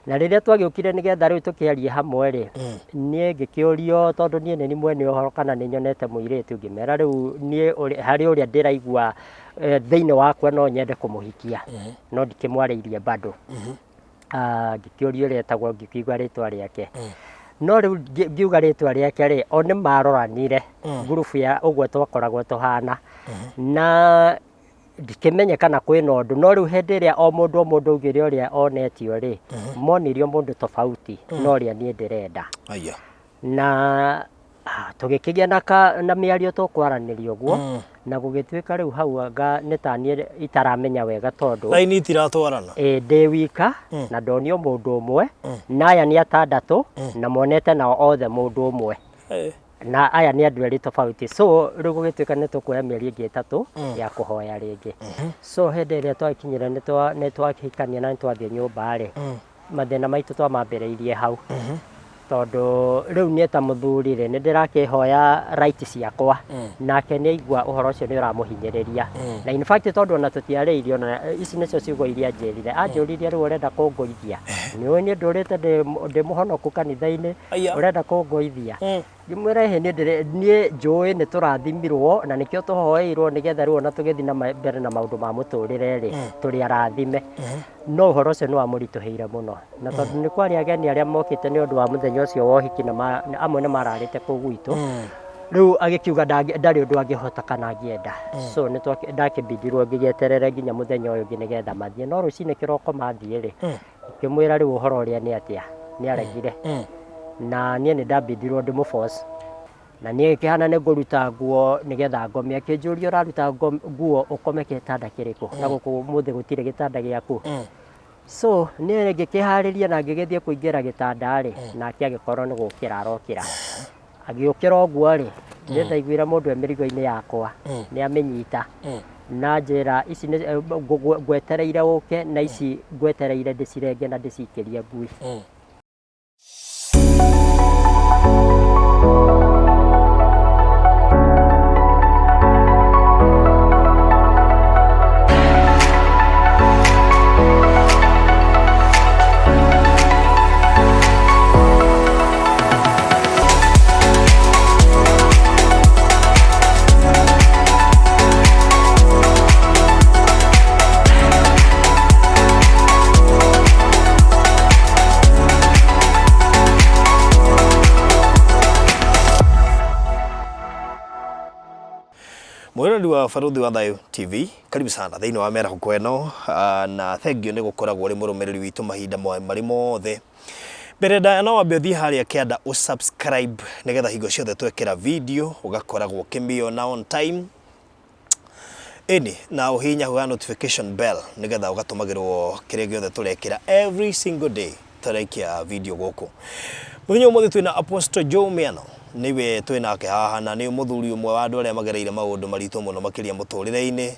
na riria twagiukire nigetha riu tukiarie hamwe ri nie ngikiorio tondu nie ni mwene uhoro kana ni nyonete muiritu ngimera riu nie hari uria ndiraigua thiini wakwa no nyende kumuhikia no ndikimwariirie bado ngikiorio retagwo ngikigwa ritwa riake no riu ngiuga ritwa riake ri oni maroranire group ya ugwe twakoragwo tuhana na ndikimenya kana kwina undu no riu hindi ria o mundu ugire uria onetio ri monirio mundu tofauti no ria nie ndirenda aya na tugikigia na miario tukwaranirio guo na gugituika riu hau anga nitanie itaramenya wega tondu laini itiratwarana ndi wika na ndonio mundu umwe na aya ni atandatu na monete nao othe mundu umwe na aya ni andu eri tofauti so riu gugituika nitukuoya mieri ingi itatu ya kuhoya ringi so hindi iria twakinyira ni twakikania na nitwathie nyumba ri mathina maitu twamambiriirie hau tondu riu nie ta muthuri ri ndirakihoya right ciakwa nake ni igua uhoro ucio ni uramuhinyiriria na in fact tondu ona tutiariirio na ici nicio ciugo iria njirire anjuririe riu urenda kungoithia ni nie ndurite ndi muhonoku kanitha-ini urenda kungoithia ngimwira nie njui ni turathimirwo na nikio tuhoeirwo nigetha riu ona tugithi na mbere na maundu ma muturire ri turi arathime no uhoro ucio ni wamurituheire muno na tondu ni kwari ageni aria mokite ni undu wa muthenya ucio wa uhiki na amwe ni mararite kuu gwitu riu agikiuga ndari undu angihota kana angienda so ni ndakibidirwo ngigieterere nginya muthenya uyu ngi nigetha mathie no rucini kiroko mathie ri ngimwira riu uhoro uria ni atia ni aregire na nie ni ndabidirwo ndi muforce na nie kihana ni nguruta nguo nigetha ngome akinjuria uraruta nguo ukome kitanda kiriku na guku muthi gutire gitanda giaku so nie ngikihariria na ngigithie kuingira gitanda ri na akiagikorwo ni gukira arokira agiukira uguo ri ndiraiguira mundu emirigo-ini yakwa ni amenyita na njira ici ngwetereire uke na ici ngwetereire ndicirenge na ndicikirie ngui Mwirori wa Baruthi wa Thayu TV karibu sana thiini wa mera kweno na thengio ni gukoragwo ri murumiriri witu mahinda mari mothe mbere da no wambe uthii haria kianda usubscribe nigetha hingo ciothe twekera video ugakoragwo kimiona on time na uhinya huga notification bell nigetha ugatumagirwo kiria giothe turekera every single day turekia video guku muthenya umuthi twina Pst Joe Miano niwe twinake haha na ni muthuri umwe wa andu aria magereire maundu maritu muno makiria muturire-ini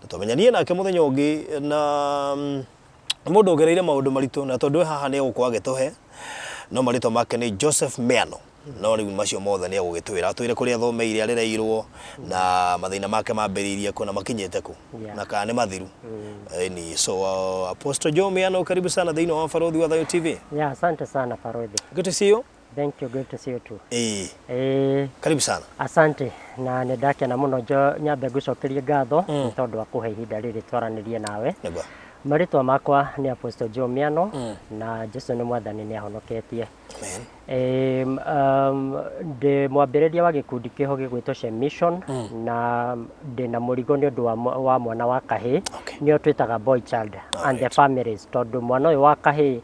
tumenyanie nake muthenya ungi na mundu ugereire maundu maritu na tondu haha ni gukwa gituhe no marito make ni Joseph Miano no riu macio mothe ni agugitwira twire kuria athomeire arireirwo na mathina make mambiriirie kuna makinyete ku na kana ni mathiru so Pst Joe Miano karibu sana thiini wa Baruthi wa Thayu TV. Asante sana Baruthi. Good to see you. Thank you, good to see you too. Karibu sana. Asante na ndakena muno nyambe gucokeria ngatho tondu wa kuhe ihinda riri twaranirie nawe. Maritwa makwa ni Pst Joe Miano na Jesu ni mwathani ni ahonoketie. De mwambiriria wa gikundi kiho gigwitwo Mission na ndina murigo ni undu wa mwana wa kahi ni twitaga boy child and the families tondu mwana uyu wa kahi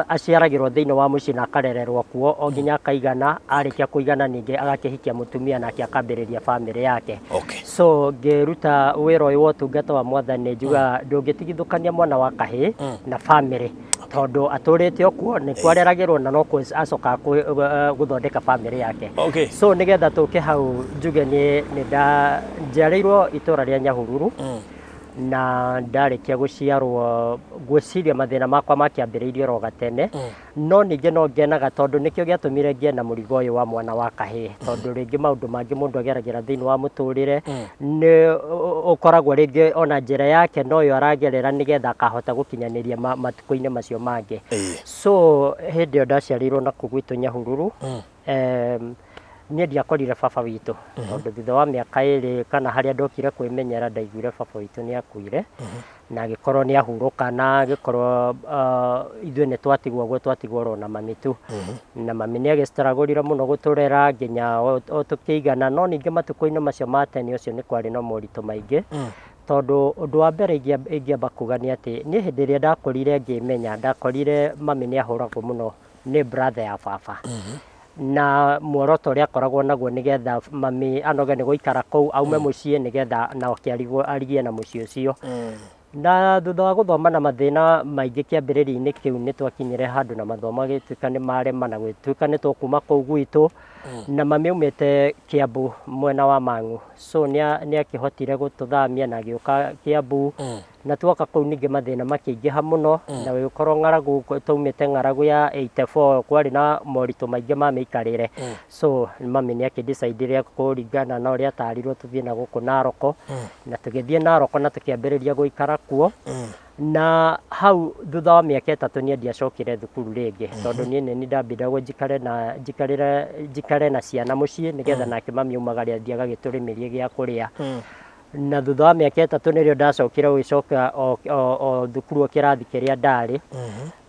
aciaragirwo thiini wa mucii na akarererwo kuo o nginya akaigana arikia kuigana ningi agakihikia mutumia nake akambiriria family yake so ngiruta wira uyu wa utungata wa mwathani njuga ndungitigithukania mwana wa kahi na family tondu aturite okuo ni kwareragirwo na no acoka guthondeka family yake so nigetha tuke hau njuge ni njiarirwo itura ria Nyahururu na ndarĩkia gũciarwo ngwĩciria mathĩna makwa makĩambĩrĩirie oro gatene no ningĩ no ngenaga tondũ nĩkĩo gĩatũmire ngĩe na mũrigo ũyũ wa mwana wa kahĩĩ tondũ rĩngĩ maũndũ mangĩ mũndũ ageragĩra thĩinĩ wa mũtũrĩre nĩ ũkoragwo rĩngĩ ona njĩra yake no yo aragerera nĩgetha akahota gũkinyanĩria matukũ-inĩ macio mangĩ so hĩndĩ ĩyo ndaciarĩirwo na kũu gwitũ Nyahururu niĩ ndiakorire baba witũ tondũ thutha wa mĩaka ĩrĩ kana harĩa ndokire kwĩmenyera ndaiguire baba witũ nĩ akuire na agĩkorwo nĩ ahurũka na agĩkorwo ithuĩ nĩ twatigwo guo twatigwo oro na mami tu na mami nĩ agĩstrugglire mũno gũtũrera nginya o tũkĩigana no ningĩ matukũ-inĩ macio ma tene ũcio nĩ kwarĩ na moritũ maingĩ tondũ ũndũ wa mbere ingĩamba kuga nĩ atĩ niĩ hĩndĩ ĩrĩa ndakorire ngĩmenya ndakorire mami nĩ ahũragwo mũno nĩ brother ya baba na muoroto ũrĩa akoragwo naguo nĩgetha mami anoge nĩ gũikara kũu aume mũciĩ nĩgetha nake arigie na mũciĩ ũcio na thutha wa gũthoma na mathĩna maingĩ kĩambĩrĩria-inĩ kĩu nĩ twakinyire handũ na mathomo agĩtuĩka nĩ marema na gwĩtuĩka nĩ tũkuma kũu gwitũ na mami aumĩte Kiambu mwena wa Mang'u so nĩ akĩhotire gũtũthamia na agĩũka Kiambu na tuoka kũu ningĩ mathĩna makĩingĩha mũno na gũgĩkorwo ng'aragu taumĩte ng'aragu ya 84 kwarĩ na moritũ maingĩ ma mĩikarĩre so mami nĩ akĩdecide kũringana na ũrĩa atarirwo tũthiĩ na gũkũ Naroko na tũgĩthiĩ Naroko na tũkĩambĩrĩria gũikara kuo na hau thutha wa mĩaka ĩtatũ niĩ ndiacokire thukuru rĩngĩ tondũ niĩ nĩ ndambindagwo njikare na ciana mũciĩ nĩgetha nake mami aumaga athiĩ agagĩtũrĩmĩrie gĩa kũrĩa na thutha wa mĩaka ĩtatũ nĩrĩo ndacokire gũgĩcoka o thukuru kĩrathi kĩrĩa ndarĩ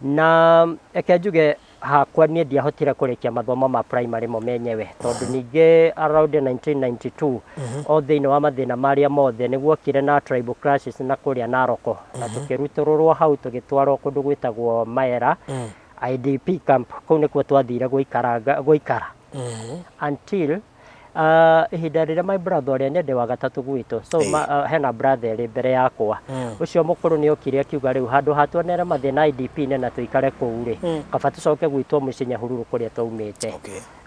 na reke njuge hakwa niĩ ndiahotire kũrĩkia mathomo ma primary mo menyewe tondũ ningĩ around 1992 o thĩinĩ wa mathĩna marĩa mothe nĩguokire na tribal clashes na kũrĩa Naroko na tũkĩrutũrũrwo hau tũgĩtwarwo kũndũ gwĩtagwo Maera IDP camp kũu nĩkuo twathire gũikara until ihinda rĩrĩa my brother ũrĩa nĩ ndĩ wa gatatũ gwitũ so hena brother ĩrĩ mbere yakwa ũcio mũkũrũ nĩ okire akiuga rĩu handũ hatuonere mathĩna IDP-inĩ na tũikare kũu rĩ kaba tũcoke gwitũ mũciĩ Nyahururu kũrĩa twaumĩte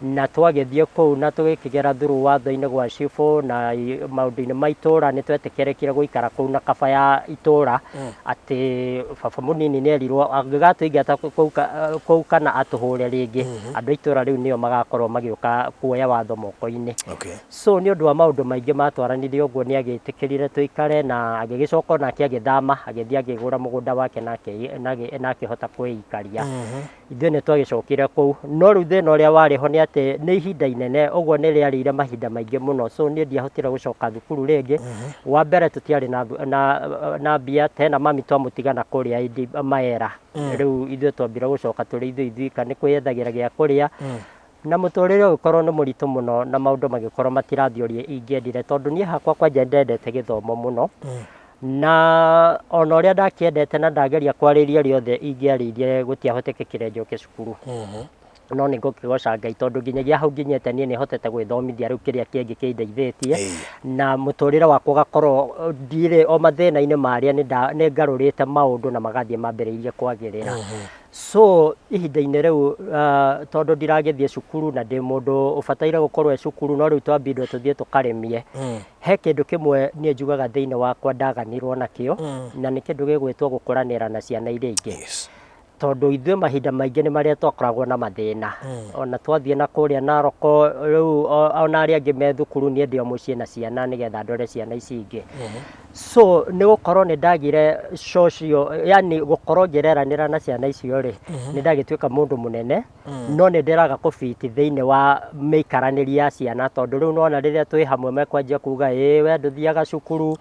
na twagĩthiĩ kũu na tũgĩkĩgera through watho-inĩ gwa cibũ na maũndũ-inĩ ma itũũra nĩ twetĩkĩrĩkire gũikara kũu na kaba ya itũũra atĩ baba mũnini nĩ erirwo angĩgatũingata kũu kana atũhũre rĩngĩ andũ a itũũra rĩu nĩo magakorwo magĩũka kuoya watho moko-inĩ so nĩ ũndũ wa maũndũ maingĩ matwaranirie ũguo nĩ agĩtĩkĩrire tũikare na agĩgĩcoka nake agĩthama agĩthiĩ akĩgũra mũgũnda wake na akĩhota kwĩikaria ithuĩ nĩ twagĩcokire kũu no rĩu thĩna ũrĩa warĩ ho nĩ atĩ nĩ ihinda inene ũguo nĩ rĩarĩire mahinda maingĩ mũno so niĩ ndiahotire gũcoka thukuru rĩngĩ wa mbere tũtiarĩ na mbia tena mami twamũtigana kũrĩa Maera rĩu ithuĩ twambire gũcoka tũrĩ ithuĩ nĩ kwĩyethagĩra gĩa kũrĩa na mũtũrĩre ũgĩkorwo nĩ mũritũ mũno na maũndũ magĩkorwo matirathiĩ ũrĩa ingĩendire tondũ niĩ hakwa kwanja ndendete gĩthomo mũno na ona ũrĩa ndakĩendete na ndageria kwarĩria rĩothe ingĩarĩirie gũtiahotekekire njoke cukuru no nĩ ngũkĩgoca Ngai tondũ nginyagia hau nginyĩte niĩ nĩ hotete gwĩthomithia rĩu kĩrĩa kĩngĩ kĩndeithĩtie na mũtũrĩre wakwa ũgakorwo ndirĩ o mathĩna-inĩ marĩa nĩ ngarũrĩte maũndũ na magathiĩ mambĩrĩirie kwagĩrĩra so ihinda-inĩ rĩu tondũ ndiragĩthiĩ cukuru na ndĩ mũndũ ũbataire gũkorwo cukuru no rĩu twambindwo tũthiĩ tũkarĩmie he kĩndũ kĩmwe niĩ njugaga thĩinĩ wakwa ndaganirwo nakĩo na nĩ kĩndũ gĩgwĩtwo gũkũranĩra na ciana iria ingĩ tondũ ithuĩ mahinda maingĩ nĩ marĩa twakoragwo na mathĩna ona twathiĩ na kũrĩa Naroko rĩu ona arĩa angĩ me thukuru niĩ ndĩ o mũciĩ na ciana nĩgetha ndore ciana ici ingĩ so nĩ gũkorwo nĩ ndagire social yani gũkorwo ngĩreranĩra na ciana icio rĩ nĩ ndagĩtuĩka mũndũ mũnene no nĩ ndĩraga kũbiti thĩinĩ wa mĩikaranĩrie ya ciana tondũ rĩu nona rĩrĩa twĩ hamwe mekwanjia kuga we ndũthiaga cukuru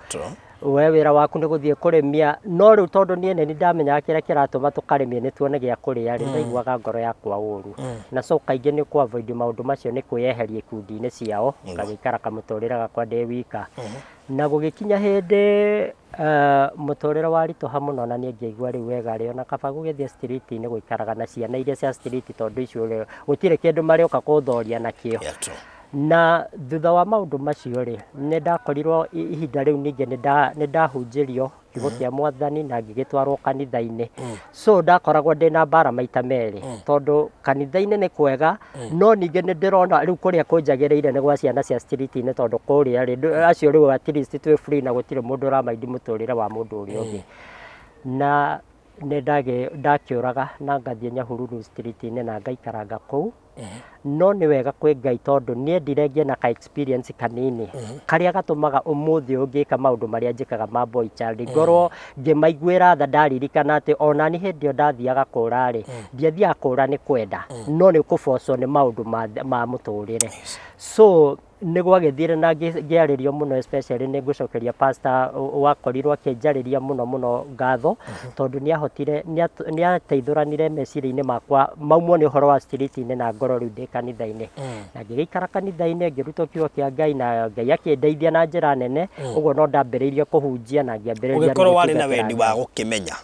we wĩra waku nĩ gũthiĩ kũrĩmia no rĩu tondũ niĩ nĩ ndamenyaga kĩrĩa kĩratũma tũkarĩmie nĩ tuone gĩa kũrĩa rĩ ndaiguaga ngoro yakwa ũru na so kaingĩ nĩ ku avoid maũndũ macio nĩ kwĩyeheria ikundi-inĩ ciao ngagĩikara kamũtũrĩre gakwa ndĩ wika na gũgĩkinya hĩndĩ mũtũrĩre waritũha mũno na niĩ ngĩigua rĩu wega rĩ ona kaba gũgĩthiĩ street-inĩ gũikaraga na ciana iria cia street tondũ icio gũtirĩ kĩndũ marĩoka kũthoria nakĩo na thutha wa maũndũ macio rĩ nĩ ndakorirwo ihinda rĩu ningĩ nĩ ndahunjĩrio kiugo kĩa mwathani na ngĩgĩtwarwo kanitha-inĩ. So ndakoragwo ndĩna mbara maita merĩ tondũ kanitha-inĩ nĩ kwega no ningĩ nĩ ndĩrona rĩu kũrĩa kũnjagĩrĩire nĩ gwa ciana cia street-inĩ tondũ kũrĩa rĩ acio rĩu at least twĩ free na gũtirĩ mũndũ ũramaindi mũtũrĩre wa mũndũ ũrĩa ũngĩ. Na nĩ ndakĩũraga na ngathiĩ Nyahururu street-inĩ na ngaikaranga kũu. No nĩ wega kwĩ Ngai tondũ niendire ngĩe na ka experience kanini karĩa gatũmaga ũmũthĩ ũngĩka maũndũ marĩa njĩkaga ma boy child ngorwo ngĩmaiguĩra tha ndaririkana atĩ ona niĩ hĩndĩ ĩyo ndathiaga kũũra rĩ ndiathiaga kũũra nĩ kwenda no nĩ kũbocwo nĩ maũndũ ma mũtũrĩre. So nĩ gwagĩthire na ngĩarĩrio mũno especially nĩ ngũcokeria pastor wakorirwo akĩnjarĩria mũno ngatho tondũ nĩahotire nĩateithũranire meciria-inĩ makwa maumwo nĩ ũhoro wa street-inĩ na ngoro rĩu ndĩ kanitha-inĩ. Na ngĩgĩikara kanitha-inĩ ngĩruta kiugo kĩa Ngai na Ngai akĩndeithia na njĩra nene ũguo no ndambĩrĩirie kũhunjia na ngĩambĩrĩria ũgĩkorwo warĩ na wendi wa gũkĩmenya.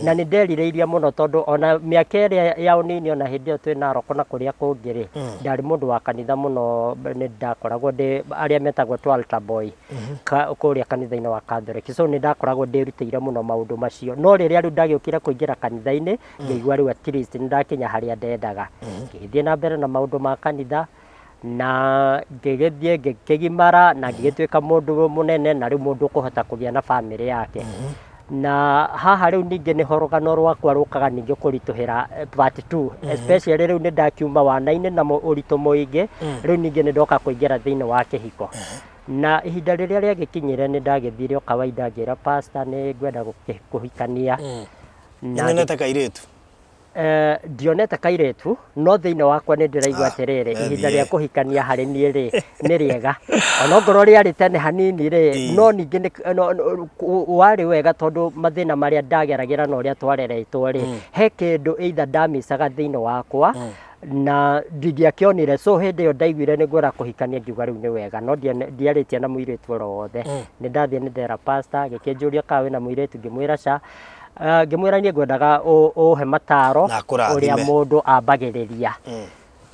Na nĩ nderirĩirie mũno tondũ ona mĩaka ĩrĩa ya ũnini ona hĩndĩ ĩyo twĩ Narok na kũrĩa kũngĩ rĩ ndarĩ mũndũ wa kanitha mũno nĩ ndakoragwo ndĩ arĩa metagwo altar boy kũrĩa kanitha-inĩ wa Catholic. So nĩ ndakoragwo ndĩrutĩire mũno maũndũ macio no rĩrĩa rĩu ndagĩũkire kũingĩra kanitha-inĩ ngĩigua rĩu at least nĩ ndakinya harĩa ndendaga. Ngĩgĩthiĩ na mbere na maũndũ ma kanitha na ngĩgĩthiĩ ngĩkĩgimara na ngĩgĩtuĩka mũndũ mũnene na rĩu mũndũ ũkũhota kũgĩa na bamĩrĩ yake. Na haha rĩu ningĩ nĩ rũgano rwakwa rũkaga ningĩ kũritũhĩra part 2 especially rĩu nĩ ndakiuma wana-inĩ na ũritũ mũingĩ rĩu ningĩ nĩ ndoka kũingĩra thĩinĩ wa kĩhiko. Na ihinda rĩrĩa rĩagĩkinyire nĩ ndagĩthire o kawaida ngĩra pastor nĩ ngwenda kũhikania. Na nĩonete kairĩtu? Ndionete kairĩtu no thĩinĩ wakwa nĩ ndĩraigua atĩrĩrĩ ihinda rĩa kũhikania harĩ niĩ rĩ nĩ rĩega ona ngorwo rĩarĩ tene hanini rĩ no ningĩ warĩ wega tondũ mathĩna marĩa ndageragĩra na ũrĩa twareretwo rĩ he kĩndũ either ndamicaga thĩinĩ wakwa na ndingĩakĩonire. So hĩndĩ ĩyo ndaiguire nĩ ngwenda kũhikania ngiuga rĩu nĩ wega no ndiarĩtie na mũirĩtu oro wothe. Nĩ ndathiĩ nĩ ndera pastor gĩkĩnjũria kana wĩna mũirĩtu ngĩmwĩra ca ngĩmwĩra niĩ ngwendaga ũhe mataro ũrĩa mũndũ ambagĩrĩria.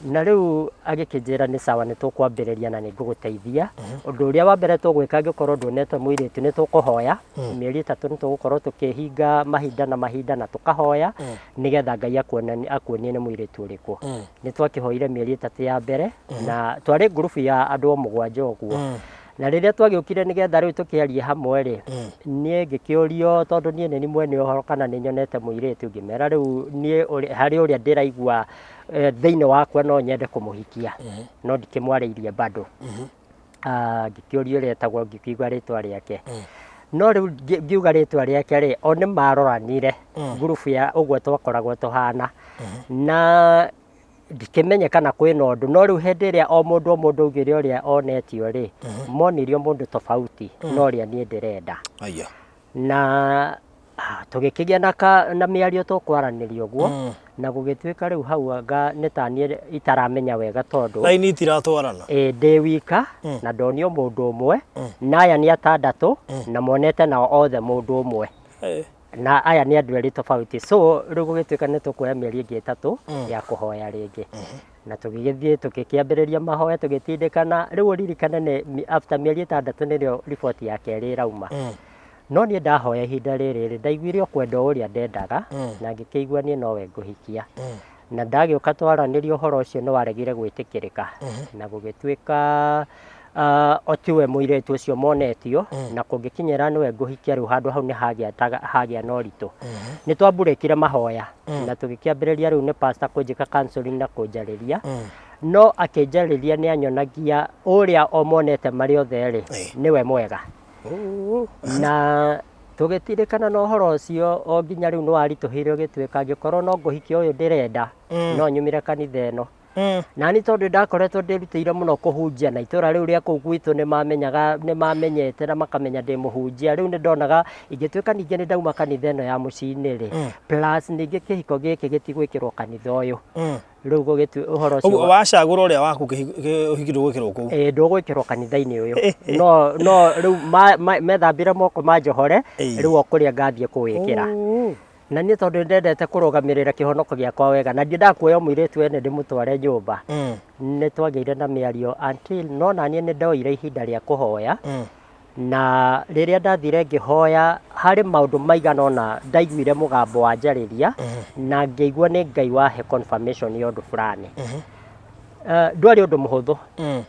Na rĩu agĩkĩnjĩra nĩ sawa nĩ tũkwambĩrĩria na nĩ ngũgũteithia. Ũndũ ũrĩa wa mbere tũgwĩka angĩkorwo nduonete mũirĩtu nĩ tũkũhoya mĩeri 3 nĩ tũgũkorwo tũkĩhinga mahinda na tũkahoya nĩgetha Ngai akuonie nĩ mũirĩtu ũrĩkũ. Nĩ twakĩhoire mĩeri 3 ya mbere na twarĩ group ya andũ 7 ũguo. Na rĩrĩa twagĩũkire nĩgetha rĩu tũkĩarie hamwe rĩ niĩ ngĩkĩũrio tondũ niĩ nĩ mwene ũhoro kana nĩ nyonete mũirĩtu ngĩmera rĩu niĩ harĩ ũrĩa ndĩraigua thĩinĩ wakwa no nyende kũmũhikia no ndikĩmwarĩirie bado. Ngĩkĩũrio ũrĩa etagwo ngĩkĩigua rĩtwa rĩake no rĩu ngiuga rĩtwa rĩake rĩ o nĩ maroranire group ya ũguo twakoragwo tũhana na ndikĩmenye kana kwĩna ũndũ no rĩu hĩndĩ ĩrĩa o mũndũ augire ũrĩa onetio rĩ monirio mũndũ tofauti no ũrĩa niĩ ndĩrenda. Na tũgĩkĩgĩa na mĩario tũkwaranĩria ũguo na gũgĩtuĩka rĩu hau anga nĩ ta niĩ itaramenya wega tondũ raini itiratwarana ndĩ wika na ndonio mũndũ ũmwe na aya nĩ 6 na monete nao othe mũndũ ũmwe na aya nĩ andũ erĩ tofauti. So rĩu gũgĩtuĩka nĩ tũkuoya mĩeri ĩngĩ 3 ya kũhoya rĩngĩ na tũgĩgĩthiĩ tũgĩkĩambĩrĩria mahoya tũgĩtindĩkana. Rĩu ũririkane nĩ after mĩeri 6 nĩrĩo riboti ya kerĩ ĩrauma. No niĩ ndahoya ihinda rĩrĩ ndaiguire kwenda ũrĩa ndendaga na ngĩkĩigua niĩ nowe ngũhikia. Na ndagĩũka twaranĩria ũhoro ũcio nĩ waregire gwĩtĩkĩrĩka na gũgĩtuĩka otiwe mũirĩtu ũcio monetio na kũngĩkinyĩra nĩwe ngũhikia rĩu handũ hau nĩ hagĩa na ũritũ. Nĩ twambũrĩkire mahoya na tũgĩkĩambĩrĩria rĩu nĩ pastor kũnjĩka counseling na kũnjarĩria no akĩnjarĩria nĩ anyonagia ũrĩa o monete marĩ othe rĩ nĩwe mwega. Na tũgĩtindĩkana na ũhoro ũcio o nginya rĩu nĩ waritũhire ũgĩtuĩka angĩkorwo no ngũhikia ũyũ ndĩrenda no nyumire kanitha ĩno. Na nĩ tondũ ndakoretwo ndĩrutĩire mũno kũhunjia na itũra rĩu rĩa kũu gwitũ nĩ mamenyete na makamenya ndĩ mũhunjia. Rĩu nĩ ndonaga ingĩtuĩka ningĩ nĩ ndauma kanitha ĩno ya mũciĩ-inĩ rĩ plus ningĩ kĩhiko gĩkĩ gĩtigwĩkĩrwo kanitha ũyũ. Rĩu gũgĩtuĩka ũhoro ũcio wacagũra ũrĩa waku ũhikirwo gwĩkĩrwo kũu ndũgwĩkĩrwo kanitha-inĩ ũyũ no rĩu methambire moko manjohore rĩu o kũrĩa ngathiĩ kũwĩkĩra. Na niĩ tondũ ndendete kũrũgamĩrĩra kĩhonoko gĩakwa wega na ndiendaga mũirĩtu ene ndĩmũtware nyũmba nĩ twagĩire na mĩario until no naniĩ nĩ ndoire ihinda rĩa kũhoya na riria ndathire ngihoya hari maundu maigana na ndaiguire mugambo wa njariria na ngeigua ni Ngai wahe confirmation ya undu fulani ndwari undu muhuthu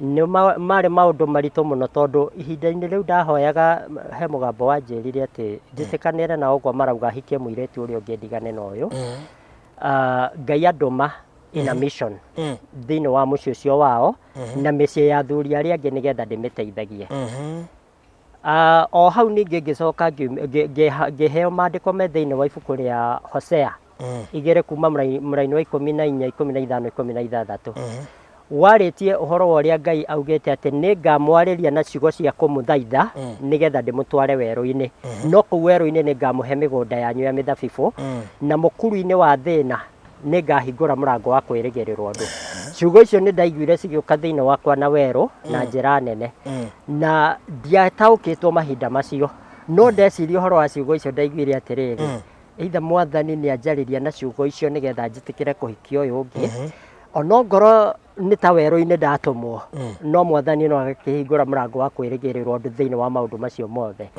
ni mari maundu maritu muno tondu ihinda-ini riu ndahoyaga he mugambo wa njirire ati njitikanire na ogwo marauga hikie muiretu uria ungi ndigane na uyu Ngai anduma ina mission thiini wa muciĩ ucio wao na mĩciĩ ya athuri aria angi nigetha ndimiteithagie o hau ningi ngicoka ngiheo maandiko me thiini wa ibuku ria Hosea igere kuma muraini wa 14 15 16 waritie uhoro wa uria Ngai augite ati ningamwariria na ciugo cia kumuthaitha nigetha ndimutware weru-ini no ku weru-ini ningamuhe migunda yanyu ya mithabibu na mukuru-ini wa thina ningahingura murango wa kwirigirirwo andu ciugo icio ni ndaiguire cigiuka thiini wakwa na weru na njira nene na ndiataukitwo mahinda macio no ndeciria uhoro wa ciugo icio ndaiguire atiriri either mwathani ni anjariria na ciugo icio nigetha njitikire kuhikia uyu ungi ono ngoro ni ta weru-ini ndatumwo no mwathani no agakihingura murango wa kwirigirirwo andu thiini wa maundu macio mothe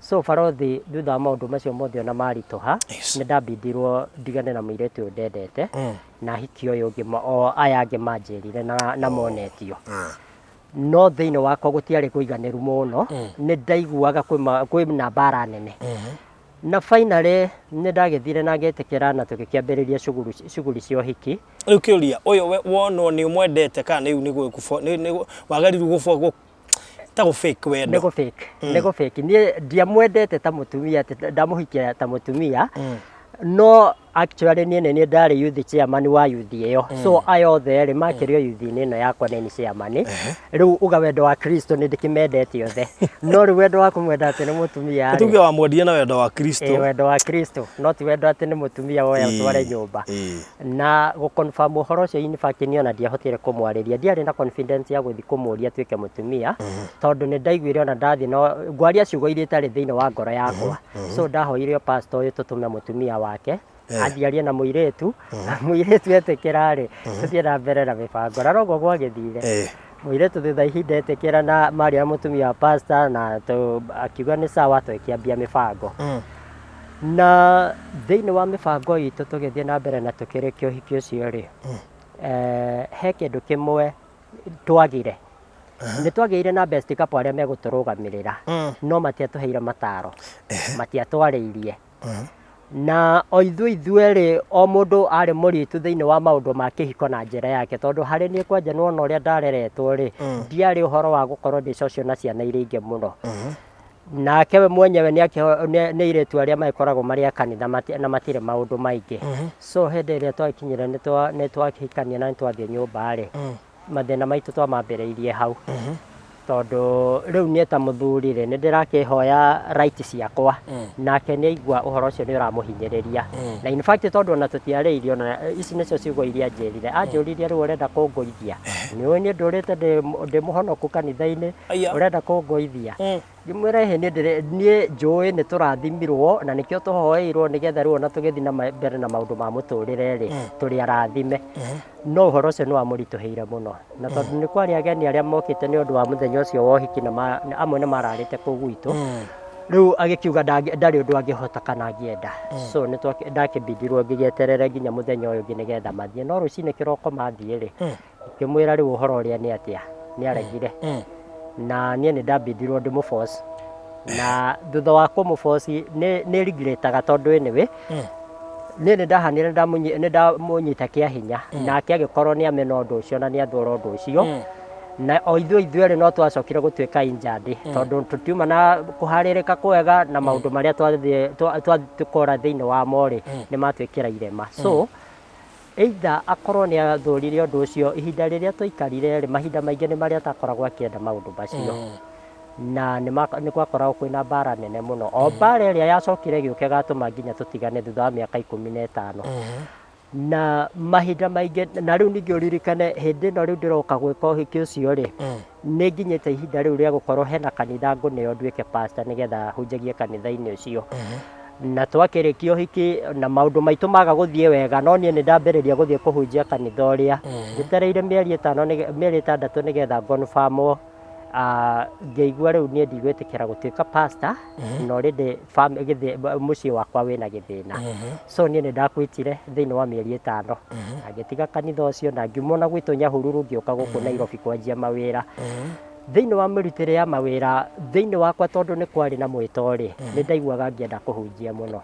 so barothi thutha wa maundu macio mothe ona marituha ni ndambindirwo ndigane na muiretu uyu ndendete na hiki uyu ungi o aya angi manjirire na monetio no thiini wakwa gutiari kuiganiru muno ni ndaiguaga kwina mbara nene na finally ni ndagithire na ngetikira na tukikiambiriria shughuli cio hiki riu kiuria uyu wonwo ni mwendete kana ni wagariru gufo ta go fake wendo nego fake ni ndiamwendete ta mutumia ati ndamuhikia ta mutumia no actually ni ndari youth chairman wa youth iyo so ayothe ri makirio youth ni no yakwa ni chairman riu uga wendo wa Kristo ni ndikimendete yothe no ri wendo wa kumwenda ati ni mutumia tuge wa mwendia na wendo wa Kristo wendo wa Kristo no ti wendo ati ni mutumia woya utware nyumba na go confirm uhoro cio in fact ni ona ndiahotire kumwariria ndiari na confidence ya guthi kumuria twike mutumia tondu ni ndaiguire ona ndathi no ngwaria ciugo iria tari thiini wa ngoro yakwa so ndahoire pastor uyu tutume mutumia wake athiarie na muiretu etikira ri tuthie na mbere na mibango na rogo gwagithire muiretu thutha ihinda etikira na maria mutumia wa pastor na akiuga ni sawa twikiambia mibango na thiini wa mibango itu tugithie na mbere na tukirikio hiki ucio ri he kindu kimwe twagire ni twageire na best couple aria meguturugamirira no matiatuheire mataro matiatwariirie na o ithuĩ ri o mundu ari muritu thiini wa maundu ma kihiko na njira yake tondu hari ni kwanja nuona uria ndareretwo ri ndiari uhoro wa gukorwo ndi socio na ciana iria ingi muno nake we mwenyewe ni iretu aria makoragwo maria kanitha na matire maundu maingi so hindi iria twakinyire ni twakihikania na twathie nyumba ri mathina maitu twamambiriirie hau tondu riu ni ta muthuri ri ni ndirakihoya right ciakwa nake ni aigua uhoro ucio ni uramuhinyiriria na in fact tondu ona tutiariirio na ici nicio ciugo iria njirire anjuririe riu urenda kungoithia ni ni ndurite ndi muhonoku kanitha-ini urenda kungoithia ngimwira he ni njui ni turathimirwo na nikio tuhoeirwo nigetha riu ona tugithi na mbere na maundu ma muturire ri turi arathime no uhoro ucio ni wamurituheire muno na tondu ni kwari ageni aria mokite ni undu wa muthenya ucio wa uhiki na amwe ni mararite kuu gwitu riu agikiuga ndari undu angihota kana angienda so ni ndakibindirwo ngigieterere nginya muthenya uyu ngi nigetha mathie no rucini kiroko mathie ri ngimwira riu uhoro uria ni atia ni aregire na nie ni ndambindirwo ndimuforce na thutha wa kumuforce ni regretaga tondu anyway ni ndahanire ndamunyita kia hinya nake agikorwo ni amena undu ucio na ni athura undu ucio na o ithuĩ ri no twacokire gutwika injandi tondu tutiuma na kuharirika kwega na maundu maria twakora thiini wa mori ni matwikira irema so either akorwo ni athurire undu ucio ihinda riria twikarire ri mahinda maingi ni maria takoragwo akienda maundu macio na ni gwakoragwo kwina mbara nene muno o mbara iria yacokire giuke gatuma nginya tutigane thutha wa miaka 15 na mahinda maingi na riu ningi uririkane hindi no riu ndiroka gwika uhiki ucio ri ni nginyite ihinda riu ria gukorwo hena kanitha nguneo nduike pastor nigetha hunjagie kanitha-ini ucio na twakirikia uhiki na maundu maitu maga guthie wega no nie ni ndambiriria guthie kuhunjia kanitha uria njetereire mieri 6 nigetha confirmwo ngĩigua rĩu niĩ ndigwĩtĩkĩra gũtuĩka pastor no rĩndĩ mũciĩ wakwa wĩna gĩthĩna so niĩ nĩ ndakwĩtire thĩinĩ wa mĩeri 5 na ngĩtiga kanitha ũcio na ngiuma na gwitũ Nyahururu ngĩũka gũkũ Nairobi kwanjia mawĩra thĩinĩ wa mĩrutĩre ya mawĩra thĩinĩ wakwa tondũ nĩ kwarĩ na mwĩto-rĩ nĩ ndaiguaga ngĩenda kũhunjia mũno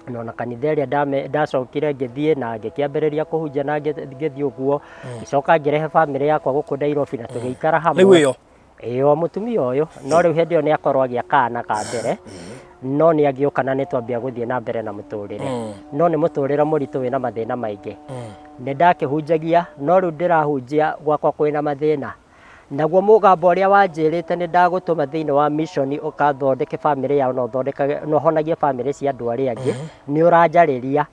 no na kanitha ĩrĩa ndacokire ngĩthiĩ na ngĩkĩambĩrĩria kũhunjia na ngĩthiĩ ũguo ngĩcoka ngĩrehe bamĩrĩ yakwa gũkũ Nairobi na tũgĩikara hamwe ĩyo mũtumia ũyũ no rĩu hĩndĩ ĩyo nĩ akorwo agĩa kana ka mbere no nĩ agĩũka na nĩ twambia gũthiĩ na mbere na mũtũrĩre no nĩ mũtũrĩre mũritũ wĩna mathĩna maingĩ nĩ ndakĩhunjagia no rĩu ndĩrahunjia gwakwa kwĩna mathĩna naguo mũgambo ũrĩa wanjĩrĩte nĩ ndagũtũma thĩinĩ wa mission ũkathondeke bamĩrĩ yao na ũhonagie bamĩrĩ cia andũ arĩa angĩ nĩ ũranjarĩria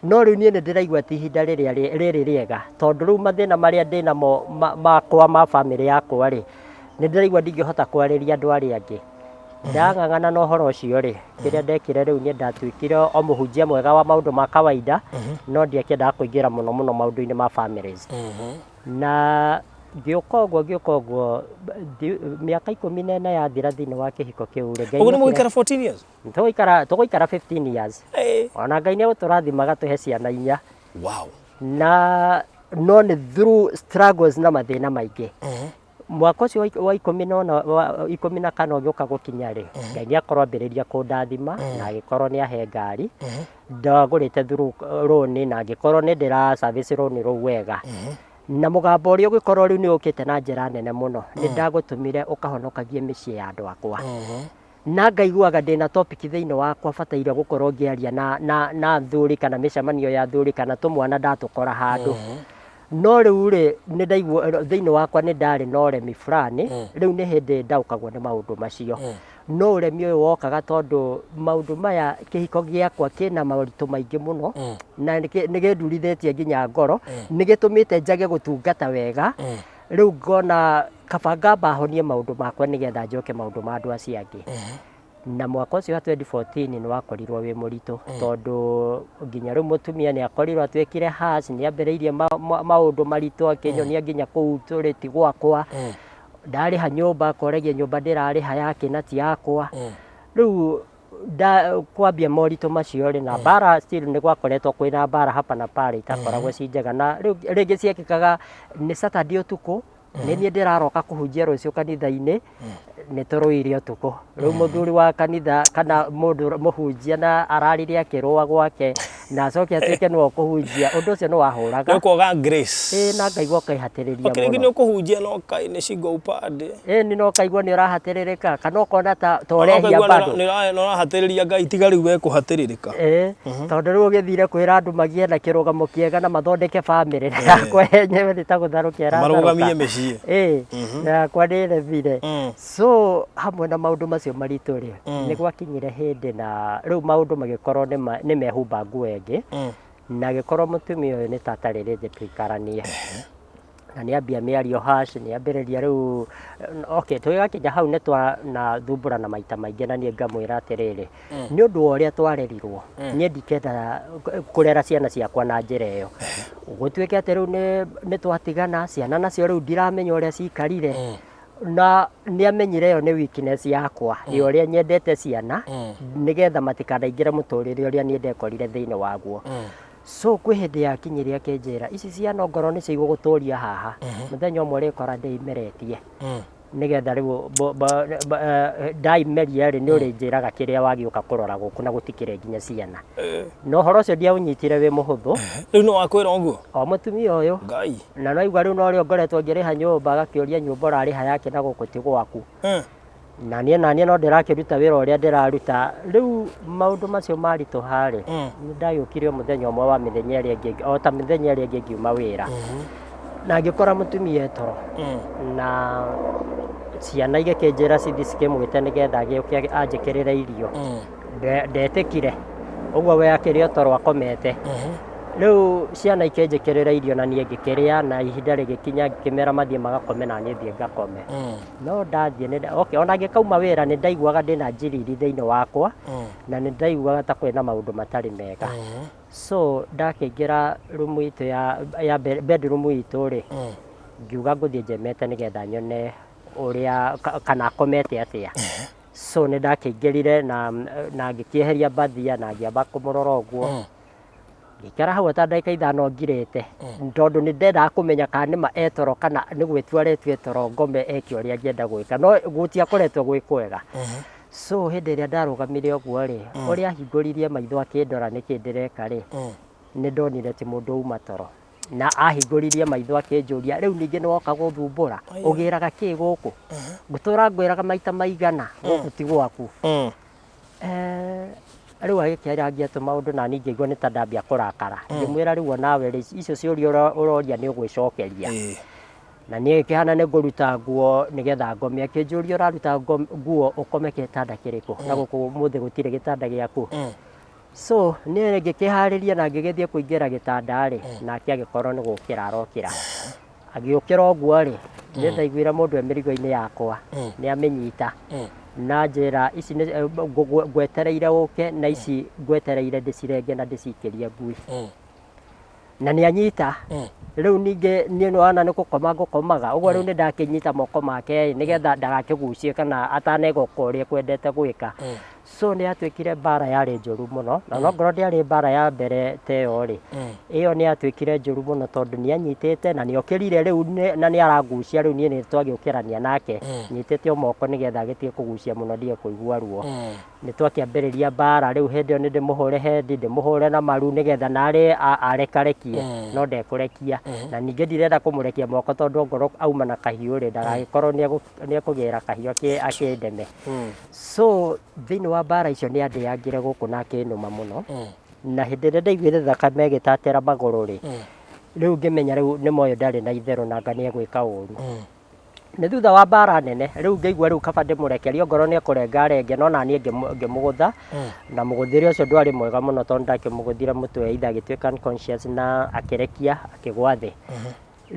no rĩu niĩ nĩ ndĩraigua ti ihinda rĩrĩ rĩega tondũ rĩu mathĩna marĩa ndĩnamo makwa ma bamĩrĩ yakwa-rĩ nĩ ndĩraigua ndingĩhota kwarĩria andũ arĩa angĩ ndang'ang'ana na ũhoro ũcio-rĩ kĩrĩa ndekire rĩu niĩ ndatuĩkire o mũhunjia mwega wa maũndũ ma kawaida no ndiakĩendaga kũingĩra mũno maũndũ-inĩ ma families na ngĩũka ũguo mĩaka 14 yathira thĩinĩ wa kĩhiko kĩu-rĩ ũguo nĩ mũgũikara 14 years tũgũikara 15 years ona Ngai nĩ gũtũrathimaga tũhe ciana 4 na no nĩ through struggles na mathĩna maingĩ mwaka ũcio wa 15 ũgĩũka gũkinya-rĩ Ngai nĩ akorwo ambĩrĩria kũndathima na agĩkorwo nĩ ahe ngari ndagũrĩte through loan na ngĩkorwo nĩ ndĩra service loan rũu wega na mũgambo ũrĩa ũgĩkorwo rĩu nĩ ũkĩte na njĩra nene mũno nĩ ndagũtũmire ũkahonokagie mĩciĩ ya andũ akwa na ngaiguaga ndĩna topic thĩinĩ wakwa bataire gũkorwo ngĩaria na athuri kana mĩcemanio ya athuri kana tũmwana ndatũkora handũ no rĩu-rĩ nĩ ndaigua thĩinĩ wakwa nĩ ndarĩ na ũremi fulani rĩu nĩ hĩndĩ ndaũkagwo nĩ maũndũ macio no ũremi ũyũ wokaga tondũ maũndũ maya kĩhiko gĩakwa kĩna maũritũ maingĩ mũno na nĩ gĩndurithĩtie nginya ngoro nĩ gĩtũmĩte njage gũtungata wega rĩu ngona kaba ngamba honie maũndũ makwa nĩgetha njoke maũndũ ma andũ acio angĩ na mwaka ũcio wa 2014 nĩ wakorirwo wĩ mũritũ tondũ nginya rĩu mũtumia nĩ akorirwo atuĩkire hash nĩ ambĩrĩirie maũndũ maritũ akĩnyonia nginya kũu tũrĩ ti gwakwa ndarĩha nyũmba akoragia nyũmba ndĩrarĩha yake na ti yakwa rĩu kwambia moritũ macio-rĩ na mbara still nĩ gwakoretwo kwĩna mbara hapa na pale itakoragwo ci njega na rĩu rĩngĩ ciekĩkaga nĩ Saturday ũtukũ nĩ niĩ ndĩraroka kũhunjia rũciũ kanitha-inĩ nĩ tũrũire ũtukũ rĩu mũthuri wa kanitha kana mũhunjia na ararire akĩrũa gwake na acoke atuĩke nĩwe ũkũhunjia ũndũ ũcio nĩ wahũraga nĩ kwaga grace na ngaigua ũkĩhatĩrĩria mũno nĩ ũkũhunjia no kaĩ nĩ cingo upande nĩ no kaigua nĩ ũrahatĩrĩrĩka kana ũkona ta ũrehia bado nĩ ũrahatĩrĩria Ngai tiga rĩu wekũhatĩrĩrĩka tondũ rĩu ũgĩthire kwĩra andũ magĩe na kĩrũgamo kĩega na mathondeke bamĩrĩ na yakwa yenyewe nĩ ta gũtharũkia marũgamie mĩciĩ na yakwa nĩ remire so hamwe na maũndũ macio maritũ-rĩ nĩ gwakinyire hĩndĩ na rĩu maũndũ magĩkorwo nĩ mehumba nguo ĩngĩ na agĩkorwo mũtumia ũyũ nĩ tatarĩ rĩngĩ tũikaranie na nĩ ambia mĩario hash nĩ ambĩrĩria rĩu tũgĩgakinya hau nĩ twanathumbũrana maita maingĩ na niĩ ngamwĩra atĩrĩrĩ nĩ ũndũ wa ũrĩa twarerirwo niĩ ndikenda kũrera ciana ciakwa na njĩra ĩyo gũtuĩke atĩ rĩu nĩ twatigana ciana nacio rĩu ndiramenya ũrĩa cikarire na nĩ amenyire ĩyo nĩ weakness yakwa ũrĩa nyendete ciana nĩgetha matikanaingĩre mũtũrĩre ũrĩa niĩ ndekorire thĩinĩ waguo so kwĩ hĩndĩ yakinyire akĩnjĩra ici ciana ngoro nĩ cigũgũtũria haha mũthenya ũmwe ũrĩkora ndĩimeretie nĩgetha rĩu ndaimeria-rĩ nĩ ũrĩnjĩraga kĩrĩa wagĩũka kũrora gũkũ na gũtikĩre nginya ciana na ũhoro ũcio ndiaũnyitire wĩ mũhũthũ rĩu nĩ wakwĩra ũguo mũtumia ũyũ na naigua rĩu no rĩo ngoretwo ngĩrĩha nyũmba agakĩũria nyũmba ũrarĩha yake na gũkũ ti gwaku na niĩ no ndĩrakĩruta wĩra ũrĩa ndĩraruta rĩu maũndũ macio maritũha-rĩ nĩ ndagĩũkire mũthenya ũmwe wa mĩthenya ĩrĩa ĩngĩ o ta mĩthenya ĩrĩa ĩngĩ ngiuma wĩra na ngĩkora mũtumia toro na ciana igĩkĩnjĩra cithi cikĩmwĩte nĩgetha agĩũke anjĩkĩrĩre irio ndetĩkire ũguo we akĩrĩ toro akomete rĩu ciana ikĩnjĩkĩrĩra irio na niĩ ngĩkĩrĩa na ihinda rĩgĩkinya ngĩkĩmera mathiĩ magakome na niĩ thiĩ ngakome no ndathiĩ ona ngĩkauma wĩra nĩ ndaiguaga ndĩna njiriri thĩinĩ wakwa na nĩ ndaiguaga ta kwĩna maũndũ matarĩ mega so ndakĩingĩra rumu itũ ya bedroom itũ-rĩ ngiuga ngũthiĩ njemete nĩgetha nyone uria kana komete atia so nä ndakĩingĩrire na ngĩkĩeheria mbathia na ngĩamba kũmũrora ũguo ngĩikara hau ta ndagĩka ithano ngirĩte tondũ nĩ ndendaga kũmenya kana nĩma etoro kana nĩ gwĩtua aretue toro ngome eke ũrĩa angĩenda gwĩka no gũtiakoretwo gwĩ kwega so hĩndĩ ĩrĩa ndarũgamire ũguo rĩ ũrĩa ahingũririe maitho akĩndora nĩkĩ ndĩreka rĩ nĩ ndonire ti mũndũ uma toro na ahingũririe maitho akĩnjũria rĩu ningĩ nĩ woka gũthumbũra ũgĩraga kĩ gũkũ ngũtũra ngwĩraga maita maigana gũkũ ti gwaku rĩu agĩkĩara angĩatũ maũndũ na niĩ ngĩigua nĩ ta ndambia kũrakara ngĩmwĩra rĩu onawe icio ciũria ũroria nĩ ũgwĩcokeria na niĩ kĩhana nĩ ngũruta nguo nĩgetha ngome akĩnjũria ũraruta nguo ũkome gĩtanda kĩrĩkũ na gũkũ mũthĩ gũtirĩ gĩtanda gĩaku so niĩ ngĩkĩharĩria na ngĩgĩthiĩ kũingĩra gĩtanda rĩ nake agĩkorwo nĩ gũkĩra arokĩra agĩũkĩra ũguo rĩ nĩ ndaiguire mũndũ mĩrigo-inĩ yakwa nĩ amĩnyita na njĩra ici ngwetereire ũke na ici ngwetereire ndĩcirenge na ndĩcikĩrie ngui na nĩ anyita rĩu ningĩ niĩ nĩwana nĩ gũkoma ngũkomaga ũguo rĩu nĩ ndakĩnyita moko make nĩgetha ndagakĩgucie kana atanegoka ũrĩa ekwendete gwĩka so nĩ yatuĩkire mbara yarĩ njũru mũno na no ngorwo ndĩarĩ mbara ya mbere ta ĩyo rĩ ĩyo nĩ yatuĩkire njũru mũno tondũ nĩ anyitĩte na nĩ okĩrire rĩu na nĩ arangucia rĩu niĩ nĩ twagĩũkĩrania nake nyitĩte o moko nĩgetha agĩtige kũgucia mũno ndige kũigua ruo nĩ twakĩambĩrĩria mbara rĩu hĩndĩ ĩyo nĩ ndĩmũhũre hendi ndĩmũhũre na maru nĩgetha narĩ arekarekie no ndekũrekia na ningĩ ndirenda kũmũrekia moko tondũ ngoro auma na kahiũ rĩ ndagagĩkorwo nĩ ekũgĩra kahiũ akĩndeme so thĩinĩ wa mbara icio nĩ andĩangire gũkũ na akĩnũma mũno na hĩndĩ ĩrĩa ndaiguire thakame ĩgĩtatĩra magũrũ rĩ rĩu ngĩmenya rĩu nĩ moyo ndarĩ na itherũ na anga nĩ egwĩka ũru nĩ thutha wa mbara nene rĩu ngĩigua rĩu kaba ndĩmũrekerie ongorwo nĩ ekũrenga renge no naniĩ ngĩmũgũtha na mũgũthĩre ũcio ndwarĩ mwega mũno tondũ ndakĩmũgũthire mũtwe either agĩtuĩka unconscious na akĩrekia akĩgwa thĩ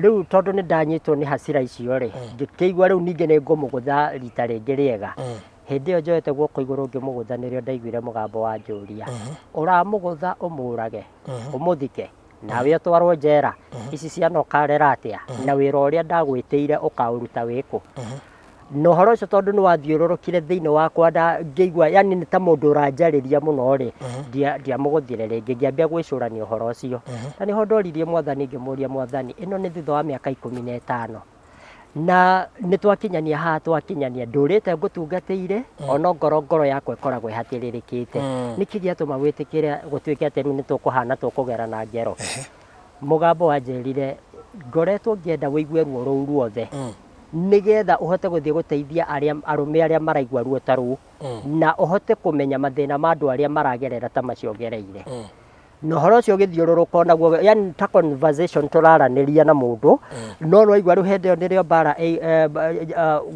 rĩu tondũ nĩ ndanyitwo nĩ hasira icio rĩ ngĩkĩigua rĩu ningĩ nĩ ngũmũgũtha rita rĩngĩ rĩega hĩndĩ ĩyo njoete guoko igũrũ ngĩmũgũtha nĩrĩo ndaiguire mũgambo wa njũria ũramũgũtha ũmũrage ũmũthike nawe ũtwarwo njera ici ciana ũkarera atĩa na wĩra ũrĩa ndagwĩtĩire ũkaũruta wĩkũ na ũhoro ũcio tondũ nĩ wathiũrũrũkire thĩinĩ wakwa ngĩigua yani nĩ ta mũndũ ũranjarĩria mũno rĩ ndiamũgũthire rĩngĩ ngĩambia gwĩcũrania ũhoro ũcio na nĩho ndoririe mwathani ngĩmũria mwathani ĩno nĩ thutha wa mĩaka 15 na nĩ twakinyania haha twakinyania ndũrĩte ngũtungatĩire ona ngoro yakwa ĩkoragwo ĩhatĩrĩrĩkĩte nĩkĩ gĩatũma wĩtĩkĩre gũtuĩke atĩ rĩu nĩ tũkũhana tũkũgera na ngero mũgambo wanjĩrire ngoretwo ngĩenda wĩigue ruo rũu ruothe nĩgetha ũhote gũthiĩ gũteithia arũme arĩa maraigua ruo ta rũu na ũhote kũmenya mathĩna ma andũ arĩa maragerera ta macio gereire na ũhoro ũcio ũgĩthiũrũrũka naguo yani ta conversation tũraranĩria na mũndũ no waigua rĩu hĩndĩ ĩyo nĩrĩo mbara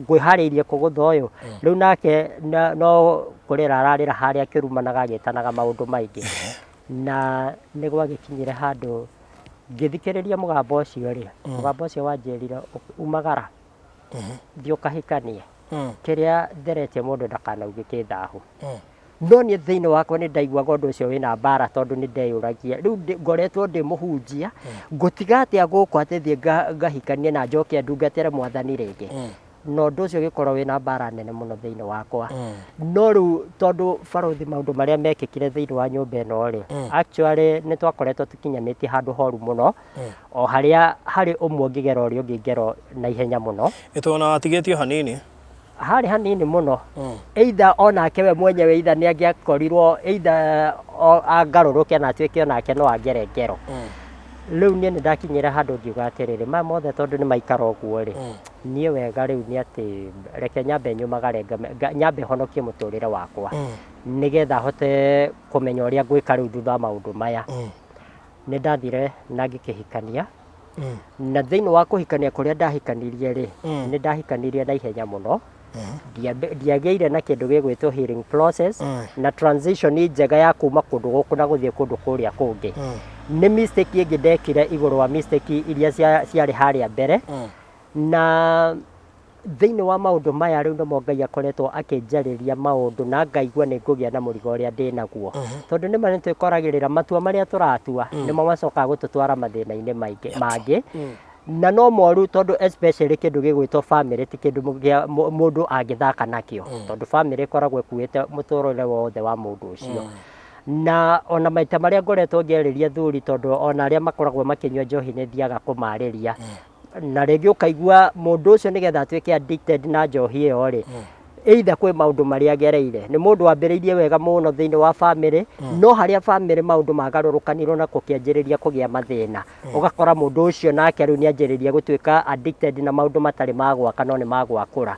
ngwĩharĩirie kũgũtha ũyũ rĩu nake no kũrĩra ararĩra harĩa akĩrumanaga agĩtanaga maũndũ maingĩ na nĩ gwagĩkinyire handũ ngĩthikĩrĩria mũgambo ũcio rĩ mũgambo ũcio wanjĩrire umagara thiĩ ũkahikanie kĩrĩa theretie mũndũ ndakanauge kĩthahu no niĩ thĩinĩ wakwa nĩ ndaiguaga ũndũ ũcio wĩna mbara tondũ nĩ ndeyũragia rĩu ngoretwo ndĩmũhunjia ngũtiga atĩa gũkũ atĩ thiĩ ngahikanie na njoke ndungatĩre mwathani rĩngĩ no ũndũ ũcio ũgĩkorwo wĩna mbara nene mũno thĩinĩ wakwa no rĩu tondũ barothi maũndũ marĩa mekĩkire thĩinĩ wa nyũmba ĩno rĩ actually nĩ twakoretwo tũkinyanĩtie handũ horu mũno o harĩa harĩ ũmwe ũngĩgera ũrĩa ũngĩ ngero na ihenya mũno ĩtona watigĩtio hanini harĩ hanini mũno either onake we mwenyewe either nĩ angĩakorirwo either angarũrũke na atuĩke onake no angere ngero rĩu niĩ nĩ ndakinyire handũ ngiuga atĩrĩrĩ maya mothe tondũ nĩ maikara ũguo rĩ niĩ wega rĩu nĩ atĩ reke nyambe nyumagare nyambe honokie mũtũrĩre wakwa nĩgetha hote kũmenya ũrĩa ngwĩka rĩu thutha wa maũndũ maya nĩ ndathire na ngĩkĩhikania na thĩinĩ wa kũhikania kũrĩa ndahikanirie rĩ nĩ ndahikanirie na ihenya mũno ndiagĩire na kĩndũ gĩgwĩtwo healing process na transition njega ya kuma kũndũ gũkũ na gũthiĩ kũndũ kũrĩa kũngĩ nĩ mistake ĩngĩ ndekire igũrũ wa mistake iria ciarĩ harĩa mbere na thĩinĩ wa maũndũ maya rĩu nĩmo Ngai akoretwo akĩnjarĩria maũndũ na ngaigua nĩ ngũgĩa na mũrigo ũrĩa ndĩ naguo tondũ nĩma nĩ twĩkoragĩrĩra matua marĩa tũratua nĩmo macokaga gũtũtwara mathĩna-inĩ mangĩ na no moru tondu especially kindu gigwitwo family ti kindu mundu angithaka nakio tondu family koragwo kuite muturore wothe wa mundu ucio na ona maita maria ngoretwo ngeriria thuri tondu ona aria makoragwo makinywa njohi ni thiaga kumariria na rĩngĩ ũkaigua mũndũ ũcio nĩgetha atuĩke addicted na njohi ĩyo rĩ either kwĩ maũndũ marĩa agereire nĩ mũndũ wambĩrĩirie wega mũno thĩinĩ wa family no harĩa family maũndũ magarũrũkanirwo na kũkĩanjĩrĩria kũgĩa mathĩna ũgakora mũndũ ũcio nake rĩu nĩanjĩrĩria gũtuĩka addicted na maũndũ matarĩ magwaka no nĩ magwakũra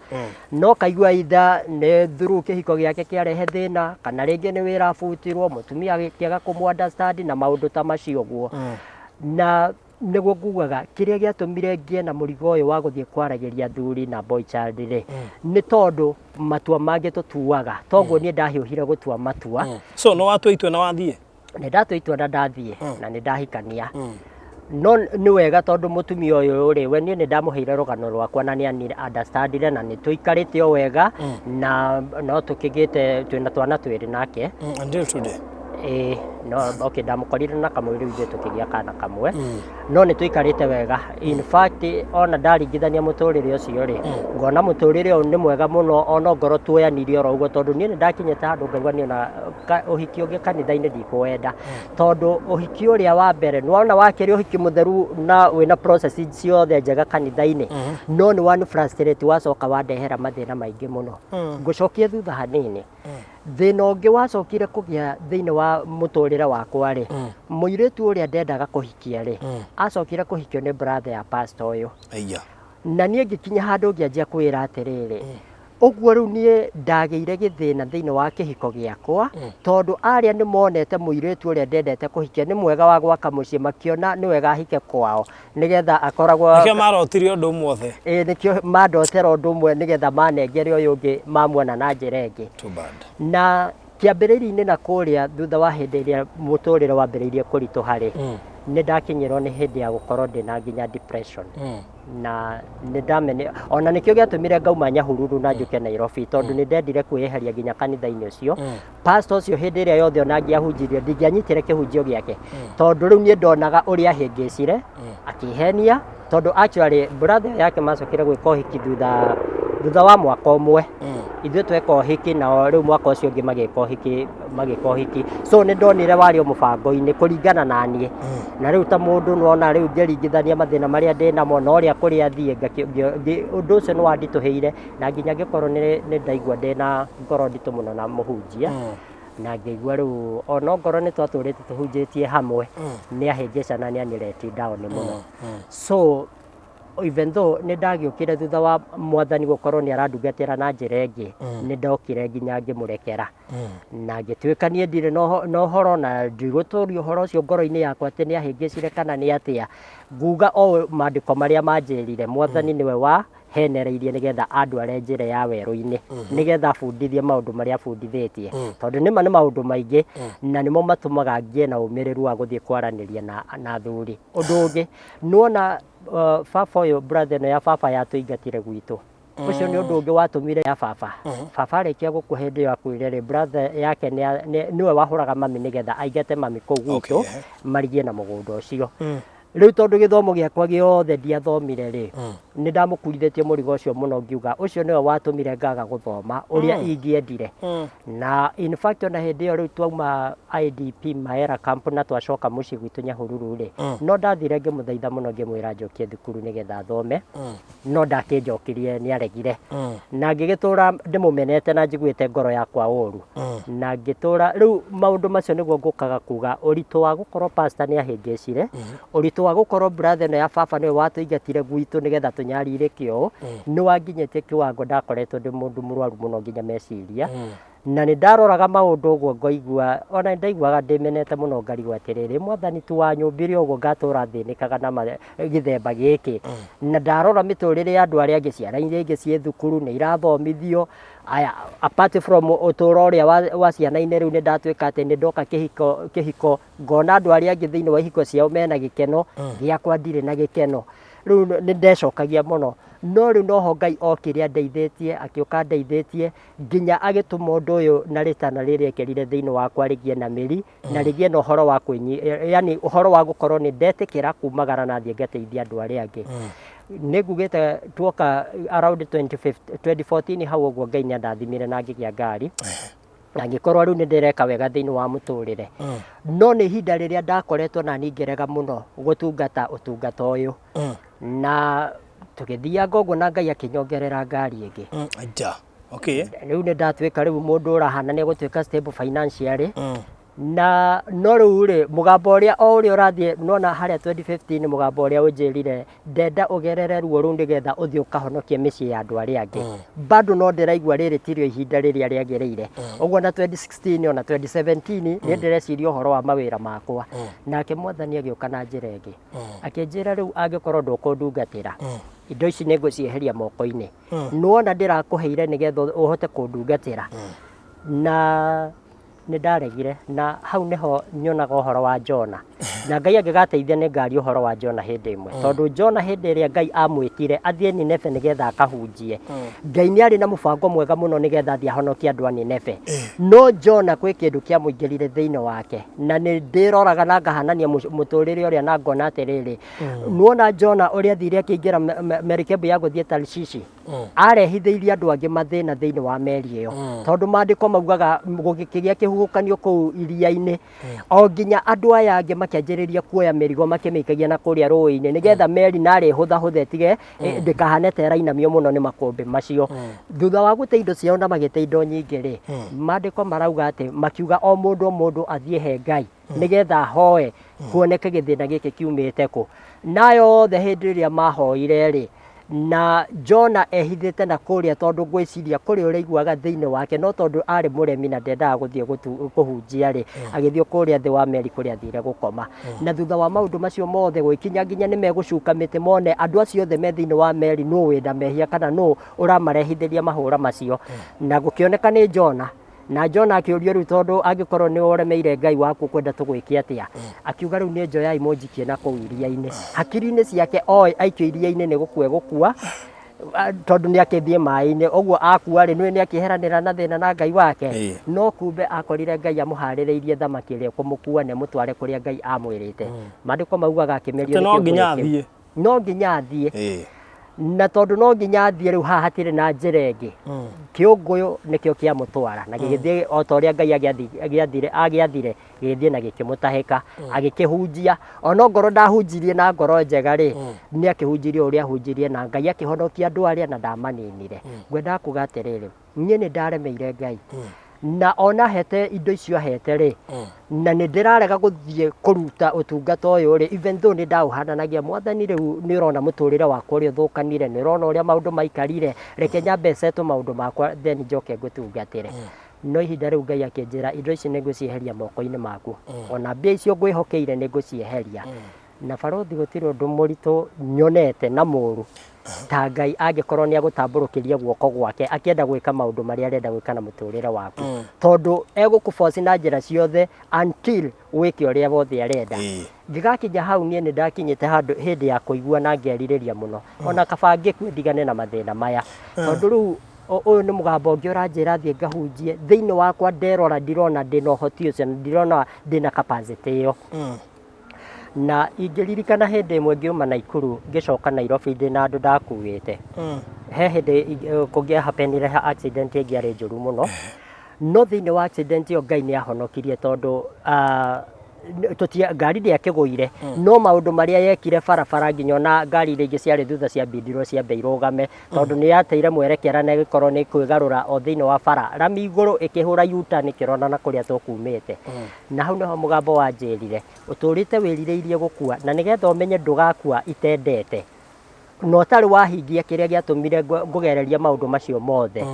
no kaigua either nĩ through kĩhiko gĩake kĩarehe thĩna kana rĩngĩ nĩ wĩra abutirwo mũtumia akĩaga kũmũ understand na maũndũ ta macio ũguo na nĩguo ngugaga kĩrĩa gĩatũmire ngĩe na mũrigo ũyũ wa gũthiĩ kwaragĩria thuri na boy child rĩ nĩ tondũ matua mangĩ tũtuaga toguo niĩ ndahiũhire gũtua matua so no watua itua na wathiĩ nĩ ndatua itua na ndathiĩ na nĩ ndahikania no nĩ wega tondũ mũtumia ũyũ rĩ we niĩ nĩ ndamũheire rũgano rwakwa na nĩ understandire na nĩ tũikarĩte o wega na no tũkĩgĩte twĩna twana twĩrĩ nake until today no okay ndamũkorire na kamwe rĩu ithuĩ tũkĩgĩa kana kamwe no nĩ tũikarĩte wega in fact ona ndaringithania mũtũrĩre ũcio rĩ ngona mũtũrĩre ũyũ nĩ mwega mũno ona ngoro tuoyanirie oro ũguo tondũ niĩ nĩ ndakinyĩte handũ ngaigua niĩ ona ũhiki ũngĩ kanitha-inĩ ndikũwenda tondũ ũhiki ũrĩa wa mbere nĩwona wakĩrĩ ũhiki mũtheru na wĩna process ciothe njega kanitha-inĩ no nĩ wani frustrate wacoka wandehera mathĩna maingĩ mũno ngũcokie thutha hanini thĩna ũngĩ wacokire kũgĩa thĩinĩ wa mũtũrĩre wakwa rĩ mũirĩtu ũrĩa ndendaga kũhikia rĩ acokire kũhikio nĩ brother ya pastor ũyũ na niĩ ngĩkinya handũ ngĩanjia kwĩra atĩrĩrĩ ũguo rĩu niĩ ndagĩire gĩthĩna thĩinĩ wa kĩhiko gĩakwa tondũ arĩa nĩ monete mũirĩtu ũrĩa ndendete kũhikia nĩ mwega wa gwaka mũciĩ makĩona nĩ wega ahike kwao nĩgetha akoragwo nĩkĩo marotire ũndũ ũmwe othe nĩkĩo mandotera ũndũ ũmwe nĩgetha manengere ũyũ ũngĩ mamuona na njĩra ĩngĩ na kĩambĩrĩria-inĩ na kũrĩa thutha wa hĩndĩ ĩrĩa mũtũrĩre wambĩrĩirie kũritũha rĩ nĩ ndakinyĩrwo nĩ hĩndĩ ya gũkorwo ndĩna nginya depression na nĩ ndamenya ona nĩkĩo gĩatũmire ngauma Nyahururu na njũke Nairobi tondũ nĩ ndendire kwĩyeheria nginya kanitha-inĩ ũcio pastor ũcio hĩndĩ ĩrĩa yothe ona angĩahunjirie ndingĩanyitire kĩhunjio gĩake tondũ rĩu niĩ ndonaga ũrĩa ahĩngĩcire akĩhenia tondũ actually brother yake macokire gwĩka ũhiki thutha wa mwaka ũmwe ithuĩ tweka ũhiki na rĩu mwaka ũcio ũngĩ magĩka ũhiki so nĩ ndonire warĩ o mũbango-inĩ kũringana na niĩ na rĩu ta mũndũ nĩwona rĩu ngĩringithania mathĩna marĩa ndĩnamo na ũrĩa kũrĩa thiĩ ũndũ ũcio nĩ wanditũhĩire na nginya ngĩkorwo nĩ ndaigua ndĩna ngoro nditũ mũno na mũhunjia na ngĩigua rĩu ona ngoro nĩ twatũrĩte tũhunjĩtie hamwe nĩ ahĩngĩca na nĩ anĩreti down mũno so even though nĩ ndagĩũkire thutha wa mwathani gũkorwo nĩ arandungatĩra na njĩra ĩngĩ nĩ ndokire nginya ngĩmũrekera na ngĩtuĩka niĩ ndirĩ na ũhoro na ndigũtũria ũhoro ũcio ngoro-inĩ yakwa atĩ nĩ ahĩngĩcire kana nĩ atĩa nguga o maandĩko marĩa manjĩrire mwathani nĩwe wahenereirie nĩgetha andware njĩra ya werũ-inĩ nĩgetha abundithie maũndũ marĩa abundithĩtie tondũ nĩma nĩ maũndũ maingĩ na nĩmo matũmaga ngĩe na ũmĩrĩru wa gũthiĩ kwaranĩria na thuri ũndũ ũngĩ nĩwona baba ũyũ brother ĩno ya baba yatũingatire gwitũ ũcio nĩ ũndũ ũngĩ watũmire ya baba arĩkia gũkua hĩndĩ ĩyo akuire rĩ brother yake nĩwe wahũraga mami nĩgetha aingate mami kũu gwitũ marigie na mũgũnda ũcio rĩu tondũ gĩthomo gĩakwa gĩothe ndiathomire rĩ nĩ ndamũkuithĩtie mũrigo ũcio mũno ngiuga ũcio nĩwe watũmire ngaga gũthoma ũrĩa ingĩendire na in fact ona hĩndĩ ĩyo rĩu twauma IDP Maera camp na twacoka mũciĩ gwitũ Nyahururu rĩ no ndathire ngĩmũthaitha mũno ngĩmwĩra njokie thukuru nĩgetha thome no ndakĩnjokirie nĩ aregire na ngĩgĩtũra ndĩmũmenete na njiguĩte ngoro yakwa ũru na ngĩtũra rĩu maũndũ macio nĩguo ngũkaga kuga ũritũ wa gũkorwo pastor nĩ ahĩngĩcire ũritũ wa gũkorwo brother ĩno ya baba nĩwe watũingatire gwitũ nĩgetha tũnyarirĩke ũũ nĩ wanginyĩtie kĩwango ndakoretwo ndĩ mũndũ mũrwaru mũno nginya meciria na nĩ ndaroraga maũndũ ũguo ngaigua ona ndaiguaga ndĩmenete mũno ngarigwo atĩrĩrĩ mwathani tu wanyũmbire ũguo ngatũra thĩnĩkaga na gĩthemba gĩkĩ na ndarora mĩtũrĩre ya andũ arĩa angĩ ciana iria ingĩ ciĩ thukuru nĩ irathomithio aya apart from ũtũũro ũrĩa wa ciana-inĩ rĩu nĩ ndatuĩka atĩ nĩ ndoka kĩhiko ngona andũ arĩa angĩ thĩinĩ wa ihiko ciao mena gĩkeno gĩakwa ndirĩ na gĩkeno rĩu nĩ ndecokagia mũno no riu noho Ngai okire andeithĩtie akĩũka andeithĩtie nginya agĩtũma ũndũ ũyũ na rĩtana rĩrĩa ekerire thĩinĩ wakwa rĩgĩe na mĩri na rĩgĩe na ũhoro wa yani ũhoro wa gũkorwo nĩ ndetĩkĩra kumagara na thiĩ ngateithia andũ arĩa angĩ nĩngugĩte tuoka around 2014 hau ũguo Ngai nĩandathimire na ngĩgĩa ngari na ngĩkorwo rĩu nĩ ndĩreka wega thĩinĩ wa mũtũrĩre no nĩ ihinda rĩrĩa ndakoretwo na niĩ ngĩrega mũno gũtungata ũtungata ũyũ na tũgĩthianga ũguo na Ngai akĩnyongerera ngari ĩngĩ okay rĩu nĩ ndatuĩka rĩu mũndũ ũrahana nĩ gũtuĩka stable financially na no rĩu rĩ mũgambo ũrĩa ũrathiĩ nona harĩa 2015 mũgambo ũrĩa ũnjĩrire ndenda ũgerere ruo rũu nĩgetha ũthiĩ ũkahonokie mĩciĩ ya andũ arĩa angĩ bado no ndĩraigua rĩrĩ tirio ihinda rĩrĩa rĩagĩrĩire ũguo na 2016 ona 2017 nĩ ndĩreciria ũhoro wa mawĩra makwa nake Mwathani agĩũka na njĩra ĩngĩ akĩnjĩra rĩu angĩkorwo ndũkũndungatĩra indo ici nĩ ngũcieheria moko-inĩ nuona ndĩrakũheire nĩgetha ũhote kũndungatĩra na nĩ ndaregire na hau niho nyonaga ũhoro wa Jona na Ngai angĩgateithia nĩ ngari ũhoro wa Jona hĩndĩ ĩmwe tondũ Jona hĩndĩ ĩrĩa Ngai amwĩtire athiĩ Nineve nĩgetha akahunjie Ngai nĩ arĩ na mũbango mwega mũno nĩgetha athiĩ ahonokie andũ a Nineve no Jona kwĩ kĩndũ kĩamũingĩrire thĩinĩ wake na nĩ ndĩroraga na ngahanania mũtũrĩre ũrĩa na ngona atĩrĩrĩ nuona Jona ũrĩa athire akĩingĩra merikebu ya gũthiĩ Tarishishi arehithĩirie andũ angĩ mathĩna thĩinĩ wa meri ĩyo tondũ maandĩko maugaga gũgĩkĩgĩa kĩhuhũkanio kũu iria-inĩ o nginya andũ aya angĩ makĩanjĩrĩria kuoya mĩrigo makĩmĩikagia na kũrĩa rũĩ-inĩ nĩgetha meri narĩ hũthahũtha ĩtige ndĩkahane ta ĩrainamio mũno nĩ makũmbĩ macio thutha wa gũte indo ciao na magĩte indo nyingĩ rĩ maandĩko marauga atĩ makiuga o mũndũ athiĩ he Ngai nĩgetha ahoe kuoneke gĩthĩna gĩkĩ kiumĩte kũ nayo othe hĩndĩ ĩrĩa mahoire rĩ na Jona ehithĩte na kũrĩa tondũ ngwĩciria kũrĩa ũraiguaga thĩinĩ wake no tondũ arĩ mũremi na ndendaga gũthiĩ kũhunjia rĩ agĩthiĩ kũrĩa thĩ wa meri kũrĩa athire gũkoma na thutha wa maũndũ macio mothe gwĩkinya nginya nĩ megũcuka mĩtĩ mone andũ acio othe me thĩinĩ wa meri nũ wĩna mehia kana nũ ũramarehithĩria mahũra macio na gũkĩoneka nĩ Jona na Jona akĩũrio rĩu tondũ angĩkorwo nĩ ũremeire Ngai waku kwenda tũgwĩke atĩa akiuga rĩu nĩ njoya mũnjikie na kũu iria-inĩ hakiri-inĩ ciake aikio iria-inĩ nĩ gũkua gũkua tondũ nĩ akĩthiĩ maĩ-inĩ ũguo akua rĩ nĩ akĩheranĩra na thĩna na Ngai wake no kumbe akorire Ngai amũharĩrĩirie thamaki ĩrĩa kũmũkua na mũtware kũrĩa Ngai amwĩrĩte maandĩko maugaga akĩmerio no nginya athiĩ na tondũ no nginya athiĩ rĩu haha hatirĩ na njĩra ĩngĩ kĩũngũyũ nĩkĩo kĩamũtwara na gĩgĩthiĩ o ta ũrĩa Ngai agĩathire gĩgĩthiĩ na gĩkĩmũtahĩka agĩkĩhunjia ona ngoro ndahunjirie na ngoro njega rĩ nĩ akĩhunjirie ũrĩa ahunjirie na Ngai akĩhonokia andũ arĩa na ndamaninire ngwendaga kuuga atĩrĩrĩ niĩ nĩ ndaremeire Ngai na ona hete indo icio hete rĩ na nĩ ndĩrarega gũthiĩ kũruta ũtungata ũyũ rĩ even though nĩ ndaũhananagia Mwathani rĩu nĩ ũrona mũtũrĩre wakwa ũrĩa ũthũkanire nĩ ũrona ũrĩa maũndũ maikarire reke nyambe settle maũndũ makwa then njoke ngũtungatĩre no ihinda rĩu Ngai akĩnjĩra indo ici nĩ ngũcieheria moko-inĩ maku ona mbia icio ngwĩhokeire nĩ ngũcieheria na barothi gũtirĩ ũndũ mũritũ nyonete na mũru ta Ngai angĩkorwo nĩ agũtambũrũkĩria guoko gwake akĩenda gwĩka maũndũ marĩa arenda gwĩka na mũtũrĩre waku tondũ egũkũboci na njĩra ciothe until wĩke ũrĩa wothe arenda ngĩgakinya hau niĩ nĩ ndakinyĩte handũ hĩndĩ ya kũigua na ngerirĩria mũno ona kaba ngĩkue ndigane na mathĩna maya tondũ rĩu ũyũ nĩ mũgambo ũngĩ ũranjĩra thiĩ ngahunjie thĩinĩ wakwa nderora ndirona ndĩna ũhoti ũcio ndirona ndĩna capacity ĩyo na ingĩririkana hĩndĩ ĩmwe ngiuma Naikuru ngĩcoka Nairobi ndĩna andũ ndakuĩte he hĩndĩ kũngĩahapenire accident ĩngĩarĩ njũru mũno no thĩinĩ wa accident ĩyo Ngai nĩ ahonokirie tondũ ngari ndĩakĩgũire no maũndũ marĩa yekire barabara nginya ona ngari iria ingĩ ciarĩ thutha ciambindirwo ciambe irũgame tondũ nĩ yateire mwerekera na ĩgĩkorwo nĩ kwĩgarũra o thĩinĩ wa bara rami igũrũ ĩkĩhũra U-turn ĩkĩrona na kũrĩa tũkumĩte na hau nĩho mũgambo wanjĩrire ũtũrĩte wĩrirĩirie gũkua na nĩgetha ũmenye ndũgakua itendete no ũtarĩ wahingia kĩrĩa gĩatũmire ngũgereria maũndũ macio mothe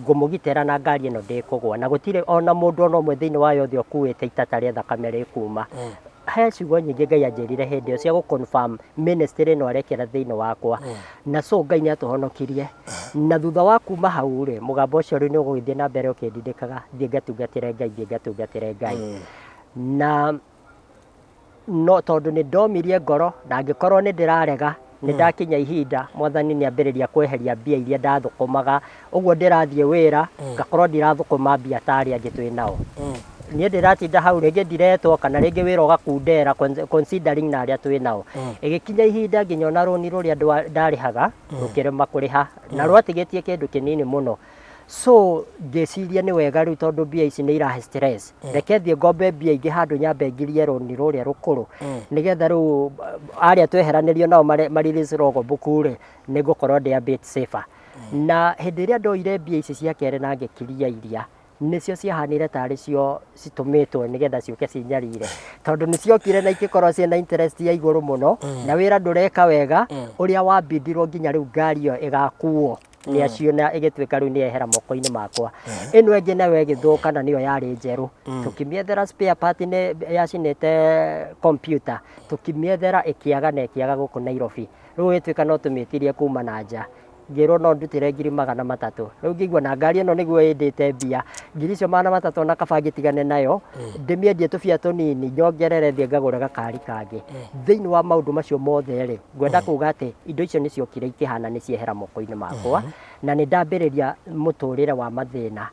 ngũmũgitĩra na ngari ĩno ndĩkũgwa na gũtirĩ ona mũndũ ona ũmwe thĩinĩ wayo othe ũkuĩte itata rĩa thakame rĩkuma he ciugo nyingĩ Ngai anjĩrire hĩndĩ ĩyo cia gũconfirm ministry ĩno arekera thĩinĩ wakwa na so Ngai nĩ atũhonokirie na thutha wa kuma hau rĩ mũgambo ũcio rĩu nĩ ũgũgĩthiĩ na mbere ũkĩndindĩkaga thiĩ ngatungatĩre Ngai na no tondũ nĩ ndomirie ngoro na angĩkorwo nĩ ndĩrarega nĩ ndakinya ihinda mwathani nĩ ambĩrĩria kweheria mbia iria ndathũkũmaga ũguo ndĩrathiĩ wĩra ngakorwo ndirathũkũma mbia ta arĩa angĩ twĩ nao niĩ ndĩratinda hau rĩngĩ ndiretwo kana rĩngĩ wĩra ũgakundera considering na arĩa twĩ nao ĩgĩkinya ihinda nginya ona rũni rũrĩa ndarĩhaga rũkĩrema kũrĩha na rwatigĩtie kĩndũ kĩnini mũno so ngĩciria nĩ wega rĩu tondũ mbia ici nĩ irahe stress reke thiĩ ngombe mbia ingĩ handũ nyambe ngirie rũni rũrĩa rũkũrũ nĩgetha rĩu arĩa tweheranĩrio nao marelease logbook rĩ nĩ ngũkorwo ndĩ a bit safer na hĩndĩ ĩrĩa ndoire mbia ici cia kerĩ na ngĩkiria iria nĩcio ciahanire tarĩ cio citũmĩtwo nĩgetha ciũke cinyarire tondũ nĩciokire na ikĩkorwo ciĩna interest ya igũrũ mũno na wĩra ndũreka wega ũrĩa wambindirwo nginya rĩu ngari ĩyo ĩgakuo nĩ acio na ĩgĩtuĩka rĩu nĩyehera moko-inĩ makwa ĩno ĩngĩ nayo ĩgĩthũka na nĩyo yarĩ njerũ tũkĩmĩethera spare part yacinĩte computer tũkĩmĩethera ĩkĩaga na ĩkĩaga gũkũ Nairobi rĩu ĩtuĩka no tũmĩtirie kuma na nja ngĩrwo no ndutĩre ngiri 300 rĩu ngĩigua na ngari ĩno nĩguo ĩndĩte mbia ngiri icio 300 na kaba ngĩtigane nayo ndĩmĩendie tũbia tũnini nyongerere thiĩ ngagũre gakari kangĩ thĩinĩ wa maũndũ macio mothe rĩ ngwenda kuuga atĩ indo icio nĩciokire ikĩhana nĩciehera moko-inĩ makwa na nĩ ndambĩrĩria mũtũrĩre wa mathĩna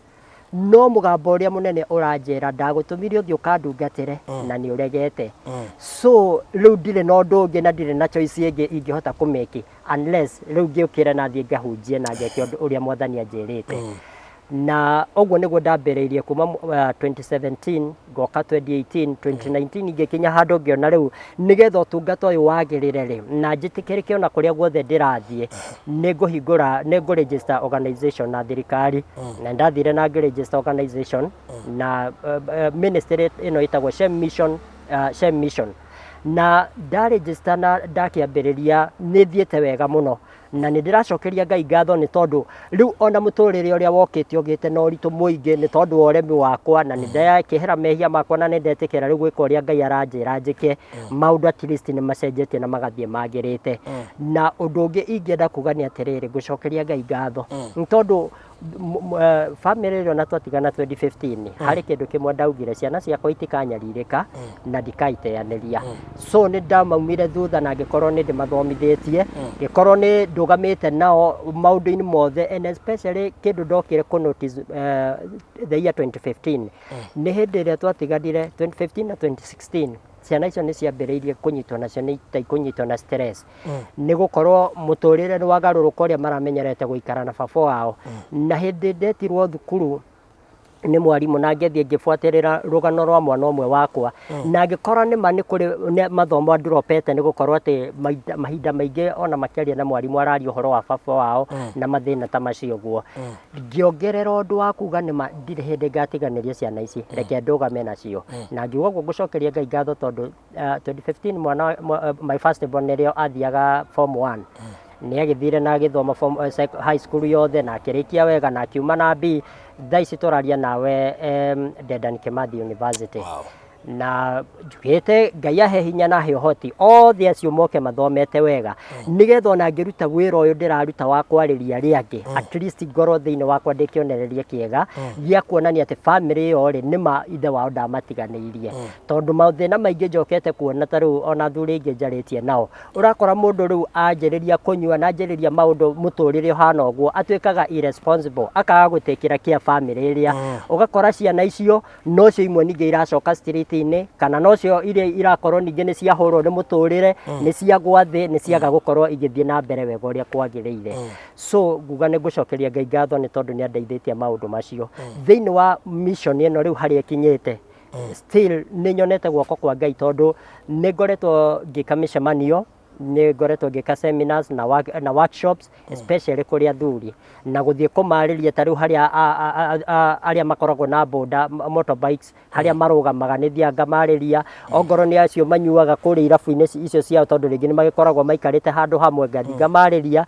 no mũgambo ũrĩa mũnene ũranjĩra ndagũtũmire ũthiĩ ũkandungatĩre na nĩ ũregete so rĩu ndirĩ na ũndũ ũngĩ na ndirĩ na choice ĩngĩ ingĩhota kũmĩki unless rĩu ngĩũkĩre na thiĩ ngahunjie na ngeke ũrĩa mwathani anjĩrĩte na ũguo nĩguo ndambĩrĩirie kuma 2017 ngoka 2018 2019 ngĩkinya handũ ngĩona rĩu nĩgetha ũtungata ũyũ wagĩrĩre rĩ na njĩtĩkĩrĩke ona kũrĩa guothe ndĩrathiĩ nĩ register organization na thirikari na ndathire na register organization na ministry ĩno ĩtagwo Shem Mission na ndaregister na ndakĩambĩrĩria nĩ thiĩte wega mũno na nĩ ndĩracokeria Ngai ngatho nĩ tondũ rĩu ona mũtũrĩre ũrĩa wokĩte ũgĩte na ũritũ mũingĩ nĩ tondũ wa ũremi wakwa na nĩ ndekĩhera mehia makwa na nĩ ndetĩkĩra rĩu gwĩka ũrĩa Ngai aranjĩra njĩke maũndũ at least nĩ macenjetie na magathiĩ magĩrĩte na ũndũ ũngĩ ingĩenda kuga nĩ atĩrĩrĩ ngũcokeria Ngai ngatho nĩ tondũ family ĩrĩa ona twatigana 2015 harĩ kĩndũ kĩmwe ndaugire ciana ciakwa itikanyarirĩka na ndikaiteanĩria so nĩ ndamaumire thutha na ngĩkorwo nĩ ndĩmathomithĩtie ngĩkorwo nĩ ndũgamĩte nao maũndũ-inĩ mothe and especially kĩndũ ndokire kũ notice the year 2015 nĩ hĩndĩ ĩrĩa twatiganire 2015 na 2016 ciana icio nĩ ciambĩrĩirie kũnyitwo nacio nĩ kũnyitwo na stress nĩ gũkorwo mũtũrĩre nĩ wagarũrũka ũrĩa maramenyerete gũikara na baba wao na hĩndĩ ndetirwo thukuru nĩ mwarimũ na ngĩthiĩ ngĩbuatĩrĩra rũgano rwa mwana ũmwe wakwa na ngĩkora nĩma nĩ kũrĩ mathomo ndropete nĩ gũkorwo atĩ mahinda maingĩ ona makĩaria na mwarimũ araria ũhoro wa baba wao na mathĩna ta macio guo ngĩongerera ũndũ wa kuga nĩma ndirĩ hĩndĩ ngatiganĩria ciana ici reke ndũgame nacio na ngiuga ũguo ngũcokeria Ngai ngatho tondũ 2015 mwana my first born rĩrĩa athiaga form 1 nĩ agĩthire na agĩthoma high school yothe na akĩrĩkia wega na akiuma na B thaa ici tũraria nawe Dedan Kimathi University na njugĩte Ngai ahe hinya na he ũhoti othe acio moke mathomete wega nĩgetha ona ngĩruta wĩra ũyũ ndĩraruta wa kwarĩria arĩa angĩ at least ngorwo thĩinĩ wakwa ndĩkĩonereria kĩega gĩa kuonania atĩ family ĩyo rĩ nĩma ithe wao ndamatiganĩirie tondũ mathĩna maingĩ njokete kuona ta rĩu ona athuri aingĩ njarĩtie nao ũrakora mũndũ rĩu anjĩrĩria kũnyua na anjĩrĩria maũndũ mũtũrĩre ũhana ũguo atuĩkaga irresponsible akaga gũtĩkĩra kĩa family ĩrĩa ũgakora ciana icio nocio imwe ningĩ iracoka street kana nocio iria irakorwo ningĩ nĩ ciahũrwo nĩ mũtũrĩre nĩ ciagwa thĩ nĩ ciaga gũkorwo igĩthiĩ na mbere wega ũrĩa kwagĩrĩire so nguga nĩ ngũcokeria Ngai ngatho nĩ tondũ nĩ andeithĩtie maũndũ macio thĩinĩ wa mission ĩno rĩu harĩa ĩkinyĩte still nĩ nyonete guoko kwa Ngai tondũ nĩ ngoretwo ngĩka mĩcemanio nĩ ngoretwo ngĩka seminars na workshops especially kũrĩ athuri na gũthiĩ kũmarĩria ta rĩu harĩa arĩa makoragwo na boda motorbikes harĩa marũgamaga nĩ thianga ngamarĩria ongorwo nĩ acio manyuaga kũrĩa irabu-inĩ icio ciao tondũ rĩngĩ nĩ magĩkoragwo maikarĩte handũ hamwe ngathi ngamarĩria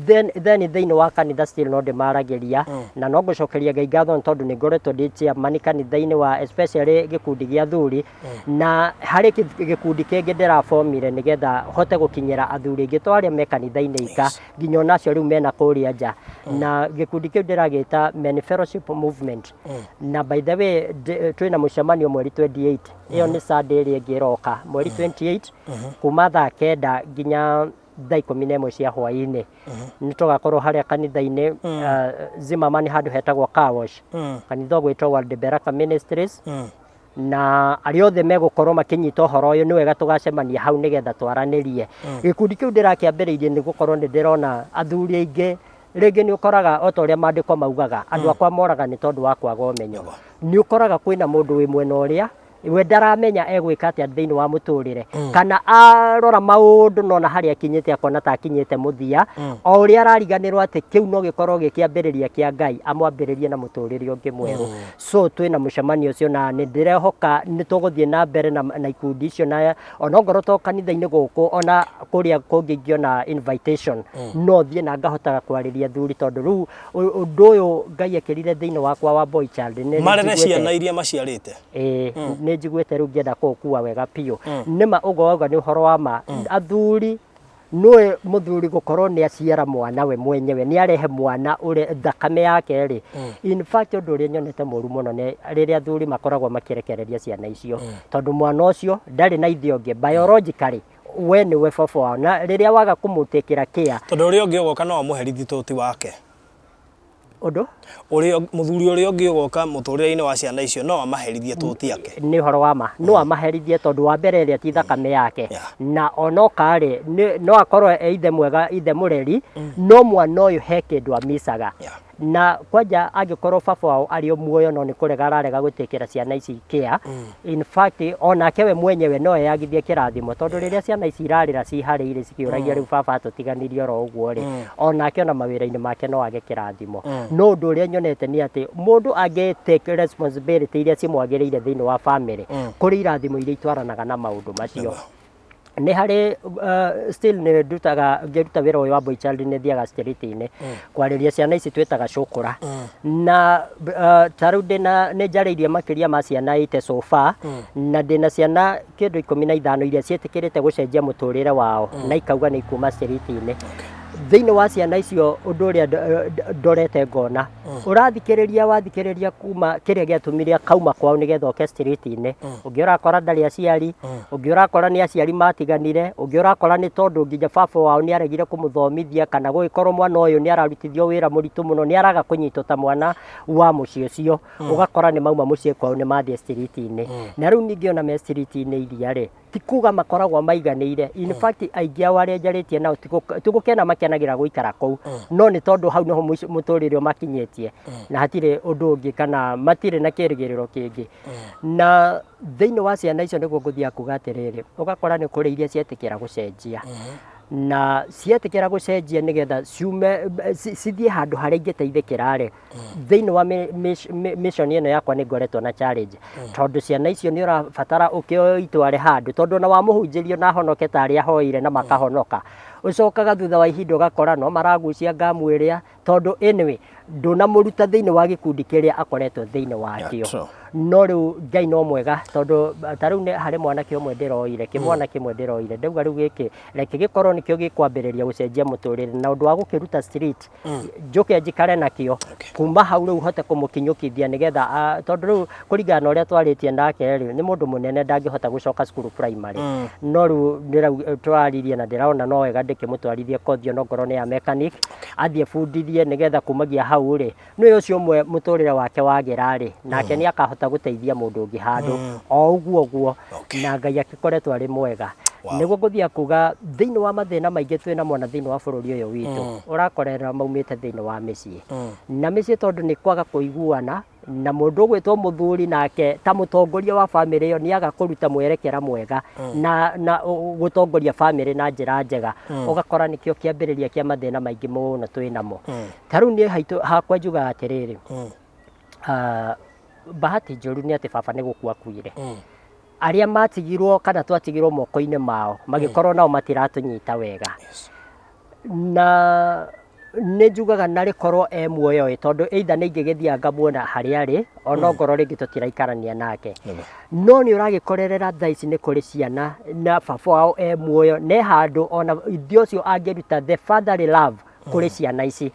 then thĩinĩ wa kanitha still no ndĩmaragĩria na no ngũcokeria Ngai ngatho tondũ nĩ ngoretwo ndĩ chairman kanitha-inĩ wa especially gĩkundi gĩa athuri na harĩ gĩkundi kĩngĩ ndĩrafomire nĩgetha hote kinyera athuri aingĩ twarĩa me kanitha-inĩ ika nginya onacio rĩu mena kũrĩa nja na gĩkundi kĩu ndĩragĩta Men Fellowship Movement na by the way twĩna mũcemanio mweri 28 ĩyo nĩ Sunday ĩrĩa ĩngĩ ĩroka mweri 28 kuma thaa 9 nginya thaa 11 cia hwaĩ-inĩ nĩ tũgakorwo harĩa kanitha-inĩ Zimmerman handũ hetagwo car wash kanitha gwĩtwo World Beraka Ministries na arĩa othe megũkorwo makĩnyita ũhoro ũyũ nĩ wega tũgacemania hau nĩgetha twaranĩrie. Gĩkundi kĩu ndĩrakĩambĩrĩirie nĩ gũkorwo nĩ ndĩrona athuri aingĩ rĩngĩ nĩ ũkoraga o ta ũrĩa maandĩko maugaga andũ akwa moraga nĩ tondũ wa kwaga ũmenyo. Nĩ ũkoraga kwĩna mũndũ wĩ mwena ũrĩa we ndaramenya egwĩka atĩa thĩinĩ wa mũtũrĩre kana arora maũndũ nona harĩa akinyĩte akona ta akinyĩte mũthia o ũrĩa arariganĩrwo atĩ kĩu no gĩkorwo gĩkĩambĩrĩria kĩa Ngai amwambĩrĩrie na mũtũrĩre ũngĩ mwerũ. So twĩna mũcemanio ũcio na nĩ ndĩrehoka nĩ tũgũthiĩ na mbere na ikundi icio na ona ngorwo to kanitha-inĩ gũkũ ona kũrĩa kũngĩ ingĩona invitation no thiĩ na ngahotaga kwarĩria athuri tondũ rĩu ũndũ ũyũ Ngai ekĩrire thĩinĩ wakwa wa boy child marere ciana iria maciarĩte nĩ njiguĩte rĩu ngĩenda kũũkua wega biũ nĩma ũguo wauga nĩ ũhoro wa ma athuri nĩwe mũthuri gũkorwo nĩ aciara mwana we mwenyewe nĩ arehe mwana ũrĩa thakame yake rĩ in fact ũndũ ũrĩa nyonete mũru mũno nĩ rĩrĩa athuri makoragwo makĩrekereria ciana icio tondũ mwana ũcio ndarĩ na ithe ũngĩ biologically we nĩwe baba wao na rĩrĩa waga kũmũtĩkĩra care tondũ ũrĩa ũngĩ ũgoka no amũherithie tũti wake ũndũ ũrĩa mũthuri ũrĩa ũngĩ ũgoka mũtũrĩre-inĩ wa ciana icio no amaherithie tũti yake nĩ ũhoro wa ma no amaherithie tondũ wa mbere ĩrĩa ti thakame yake na onoka rĩ no akorwo ithe mwega ithe mũreri no mwana ũyũ he kĩndũ amisaga na kwanja angĩkorwo baba wao arĩ o muoyo no nĩ kũrega ararega gũtĩkĩra ciana ici care in fact onake we mwenyewe no eyagithie kĩrathimo tondũ rĩrĩa ciana ici irarĩra ciharĩire cikĩũragia rĩu baba tũtiganirie oro ũguo rĩ onake ona mawĩra-inĩ make no age kĩrathimo no ũndũ ũrĩa nyonete nĩ atĩ mũndũ angĩ-take responsibility iria cimwagĩrĩire thĩinĩ wa family kũrĩ irathimo iria itwaranaga na maũndũ macio nĩ harĩ still nĩ ngĩruta wĩra ũyũ wa boy child nĩ thiaga street-inĩ kwarĩria ciana ici twĩtaga cũkũra na ta rĩu nĩ njarĩirie makĩria ma ciana 8 so far na ndĩna ciana kĩndũ 15 iria ciĩtĩkĩrĩte gũcenjia mũtũrĩre wao na ikauga nĩ ikuma street-inĩ thĩinĩ wa ciana icio ũndũ ũrĩa ndorete ngona wathikĩrĩria kuma kĩrĩa gĩatũmire kauma kwao nĩgetha oke street-inĩ ũngĩ ũrakora ndarĩ aciari ũngĩ ũrakora nĩ aciari matiganire ũngĩ ũrakora nĩ tondũ nginya baba wao nĩ aregire kũmũthomithia kana gũgĩkorwo mwana ũyũ nĩ ararutithio wĩra mũritũ mũno nĩ araga kũnyitwo ta mwana wa mũciĩ ũcio ũgakora nĩ mauma mũciĩ kwao nĩ mathiĩ street-inĩ na rĩu ningĩ ona me street-inĩ iria rĩ ti kuga makoragwo maiganĩire in fact aingĩ ao arĩa njarĩtie nao tigũkena makenagĩra gũikara kũu no nĩ tondũ hau niho mũtũrĩre makinyĩtie na hatirĩ ũndũ ũngĩ kana matirĩ na kĩrĩgĩrĩro kĩngĩ na thĩinĩ wa ciana icio nĩguo ngũthiĩ kuga atĩrĩrĩ ũgakora nĩ kũrĩ iria cietĩkĩra gũcenjia na cietĩkĩra gũcenjia nĩgetha ciume cithiĩ handũ harĩa ingĩteithĩkĩra rĩ thĩinĩ wa mission ĩno yakwa nĩ ngoretwo na challenge tondũ ciana icio nĩ ũrabatara ũkĩitware handũ tondũ na wamũhunjĩrio na honoke ta arĩa hoire na makahonoka ũcokaga thutha wa ihinda ũgakora no maragucia ngamu ĩrĩa tondũ anyway ndũnamũruta thĩinĩ wa gĩkundi kĩrĩa akoretwo thĩinĩ wakĩo no rĩu Ngai no mwega tondũ ta rĩu nĩ harĩ mwanake ũmwe ndĩroire kĩmwana kĩmwe ndĩroire ndauga rĩu gĩkĩ reke gĩkorwo nĩkĩo gĩkwambĩrĩria gũcenjia mũtũrĩre na ũndũ wa gũkĩruta street njũke njikare nakĩo kuma hau rĩu hote kũmũkinyũkithia nĩgetha tondũ rĩu kũringana na ũrĩa twarĩtie nake rĩ nĩ mũndũ mũnene ndangĩhota gũcoka cukuru primary no rĩu tũraririe na ndĩrona no wega ndĩkĩmũtwarithie kothi no ngorwo nĩ ya mechanic athiĩ bundithie nĩgetha kumagia hau rĩ nĩ ũcio ũmwe mũtũrĩre wake wagĩra rĩ nake nĩ akahota gũteithia mũndũ ũngĩ handũ o ũguo na Ngai agĩkoretwo arĩ mwega nĩguo ngũthiĩ kuga thĩinĩ wa mathĩna maingĩ twĩna mwana thĩinĩ wa bũrũri ũyũ witũ ũrakorera maumĩte thĩinĩ wa mĩciĩ na mĩciĩ tondũ nĩ kwaga kũiguana na mũndũ ũgwĩtwo mũthuri nake ta mũtongoria wa family ĩyo nĩaga kũruta mwerekera mwega na gũtongoria family na njĩra njega ũgakora nĩkĩo kĩambĩrĩria kĩa mathĩna maingĩ mũno twĩnamo ta rĩu niĩ hakwa njugaga atĩrĩrĩ bahati njũru nĩ atĩ baba nĩ gũkua akuire arĩa matigirwo kana twatigirwo moko-inĩ mao magĩkorwo nao matiratũnyita wega na nĩ njugaga narĩ korwo muoyo tondũ either nĩ ingĩgĩthiĩ ngamuona harĩa arĩ ona ngorwo rĩngĩ tũtiraikarania nake no nĩ ũragĩkorerera thaa ici nĩ kũrĩ ciana na baba wao muoyo nĩ handũ ona ithe ũcio angĩruta the fatherly love kũrĩ ciana ici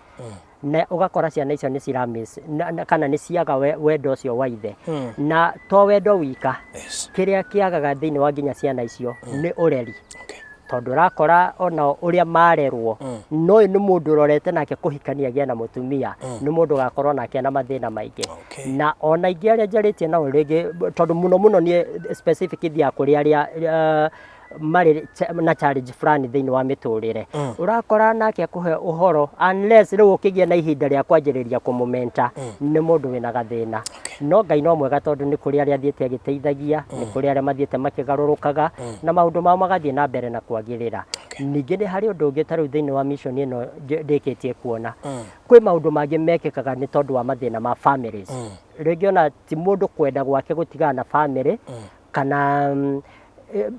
na ũgakora ciana icio nĩ ciramiss kana nĩ ciaga wendo ũcio wa ithe na to wendo wika kĩrĩa kĩagaga thĩinĩ wa nginya ciana icio nĩ ũreri tondu rakora ona uria marerwo no ni mundu rorete nake kuhikania gia na mutumia ni mundu gakorwo nake na mathina maingi na ona ingi aria njaritie nao ringi tondu muno ni specific thia kuri aria mari na challenge fulani thiini wa miturire urakora nake akuhe uhoro unless riu ukigia na ihinda ria kwanjiriria kumumenta ni mundu wina gathina no Ngai no mwega tondu ni kuri aria thiete agiteithagia ni kuri aria mathiete makigarurukaga na maundu mao magathie na mbere na kwagirira ningi ni hari undu ungi tariu thiini wa mission ino ndikitie kuona kwi maundu mangi mekikaga ni tondu wa mathina ma families ringi ona ti mundu kwenda gwake gutigana na family kana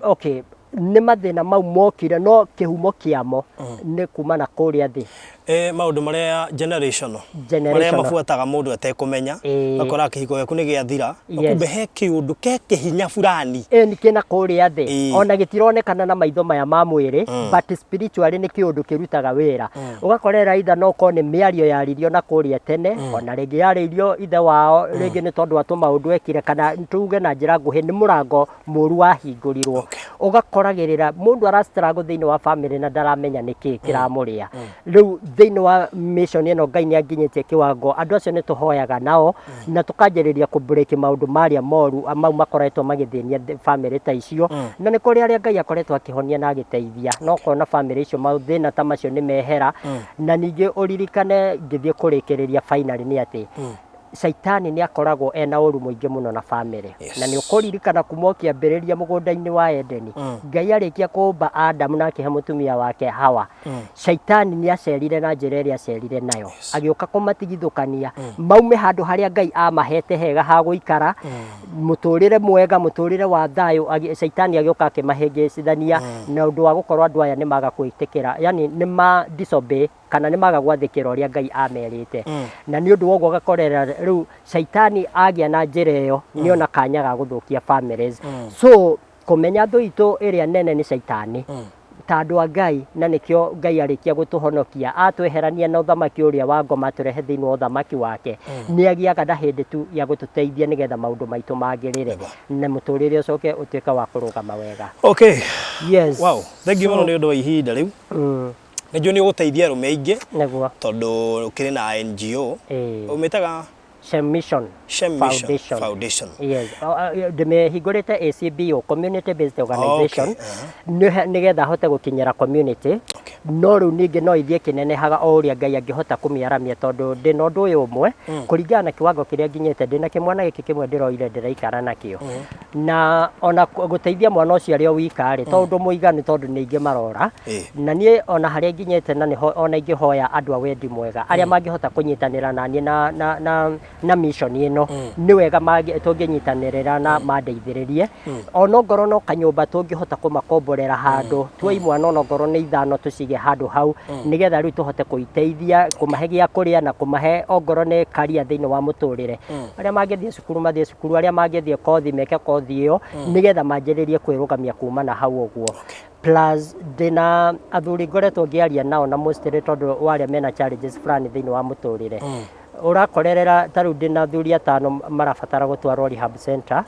okay ni mathina mau mokire no kihumo kiamo ni kumana kuria thi maundu maria generational maria mafuataga mundu atekumenya akora kihiko yaku ni giathira akumbe he kiundu ke kihinya fulani ni kina kuria thi ona gitironekana na maitho maya ma mwiri but spiritually ni kiundu kirutaga wira ugakorera itha no ko ni miario yaririo na kuria tene ona ringi yaririo ithe wao ringi ni tondu atu maundu ekire kana tuge na njira nguhi ni murango muru wahingurirwo ugakoragirira mundu arastrago thiini wa family na ndaramenya niki kiramuria riu thiini wa mission ino Ngai ni anginyetie kiwango andu acio ni tuhoyaga nao na tukanjiriria ku break maundu maria moru mau makoretwo magithinia family ta icio na ni kuri aria Ngai akoretwo akihonia na agiteithia no kona family icio mathina ta macio ni mehera na ningi uririkane ngithie kurikiriria finally ni ati Saitani ni akoragwo ena uru muingi muno na family na ni ukuririkana kumokia mbiriria mugunda-ini wa Edeni Ngai arikia kumba Adam na akihe mutumia wake Hawa Saitani ni acerire na njira iria acerire nayo agioka kumatigithukania maume handu haria Ngai amahete hega ha guikara muturire mwega muturire wa thayo Saitani agioka akimahengecithania na undu wa gukorwo andu aya ni maga kwitikira yani ni ma disobey kana ni maga gwathikira uria Ngai amerite na ni undu woguo gakorera riu Saitani agia na njira iyo ni ona kanya ga guthukia families so kumenya andu itu iria nene ni Saitani tandu a Ngai na nikio Ngai arikia gutuhonokia atweherania na uthamaki uria wa ngoma turehe thiini wa uthamaki wake ni agiaga na hindi tu ya gututeithia nigetha maundu maitu magirire na muturire ucoke utuika wa kurugama wega okay yes wow thank you muno ni undu wa ihinda riu Najua ni uguteithia arume aingi neguo tondu ukiri na NGO umetaga Mission Foundation. Yes. Higurite ACBO, Community Based Organization. Nigetha hote gukinyira community. No riu ningi no ithie kinenehaga o uria Ngai angihota kumiaramia tondu ndina undu uyu umwe kuringana na kiwango kiria nginyete ndina kimwana giki kimwe ndiroire ndiraikara nakio na ona guteithia mwana ucio ari o wikari tondu muigani tondu ni ingi marora na nie ona haria nginyete na niho ona ingihoya andu a wendi mwega aria mangihota kunyitanira na nie na mission ino ni wega magi tunginyitanirira na mandeithiririe ona ngoro no kanyumba tungihota kumakomborera handu twa imwana ona ngoro ni ithano tucige handu hau nigetha riu tuhote kuiteithia kumahe gia kuria na kumahe ongoro ni karia thiini wa muturire aria mangithie cukuru mathie cukuru aria mangithie kothi meke kothi iyo nigetha manjiririe kwirugamia kuma na hau uguo plus dina athuri ngoretwo ngiaria nao na mostly tondu waria mena challenges fulani thiini wa muturire urakorerera taru ndina thuri atano marabatara gutwarwo rehab center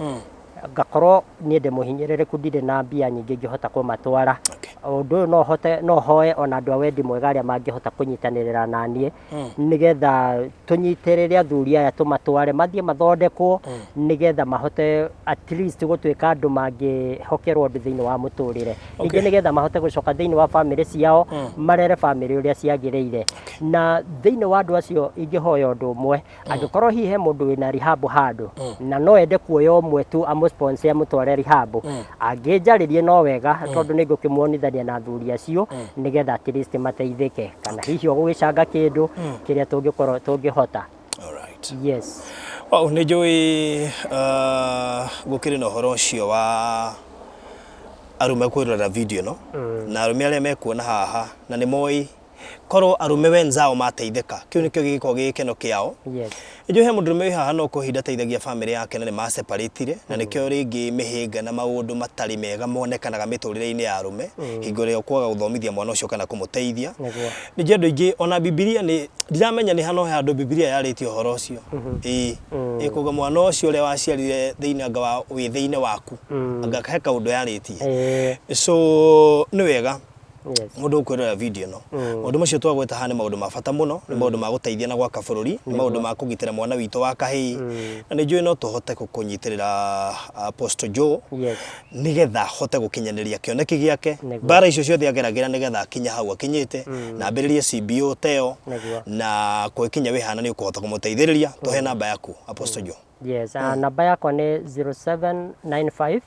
ngakorwo ni ndimuhinyirire kundire na mbia nyingi ngihota kumatwara undu no hoe ona andu a wendi mwega aria mangihota kunyitanirira na nie nigetha tunyitirire athuri aya tumatware mathie mathondekwo nigetha mahote at least gutuika andu mangihokerwo thiini wa muturire ingi nigetha mahote gucoka thiini wa family ciao marere family uria ciagiriire na thiini wa andu acio ingihoya undu umwe angikorwo hihe mundu wina rehab handu na no ende kuoya umwe tu sponsor ya mutware rehab anginjaririe no wega tondu ni ngukimuonithania na athuri acio nigetha at least mateithike kana hihi ogugicanga kindu kiria tungikorwo tungihota. Alright. Yes. Wow, ni njui gukiri na horo cio wa arume kwirora video no na arume aria mekuona haha na ni moi koro arume wenzao mateitheka kiu nikio giko gikeno kiao yes ijo he mundurume haha no kuhinda teithagia family yake na ma separate na nikio ringi mihinga na maundu matari mega monekanaga miturire-ini ya arume hingo rio kwaga guthomithia mwana ucio kana kumuteithia ni jendo ingi ona Biblia ni ndiramenya ni hano handu Biblia yaritio horo ucio ikuga mwana ucio ule waciarire thiini anga wa wi thiini waku anga he kaundu yaritie so ni wega mundu ukwirora video no maundu macio twagweta hane maundu ma bata muno ni maundu ma guteithia na gwaka bururi ni maundu ma kugitira mwana witu wa kahii na ni njui no tuhote kunyitirira Pst Joe nigetha hote gukinyaniria kioneki giake bara icio ciothe ageragira nigetha akinya hau akinyite na ambiririe CBO teo na kwikinya wi hana ni ukuhota kumuteithiriria tuhe namba yaku Pst Joe yes namba yakwa ni 0795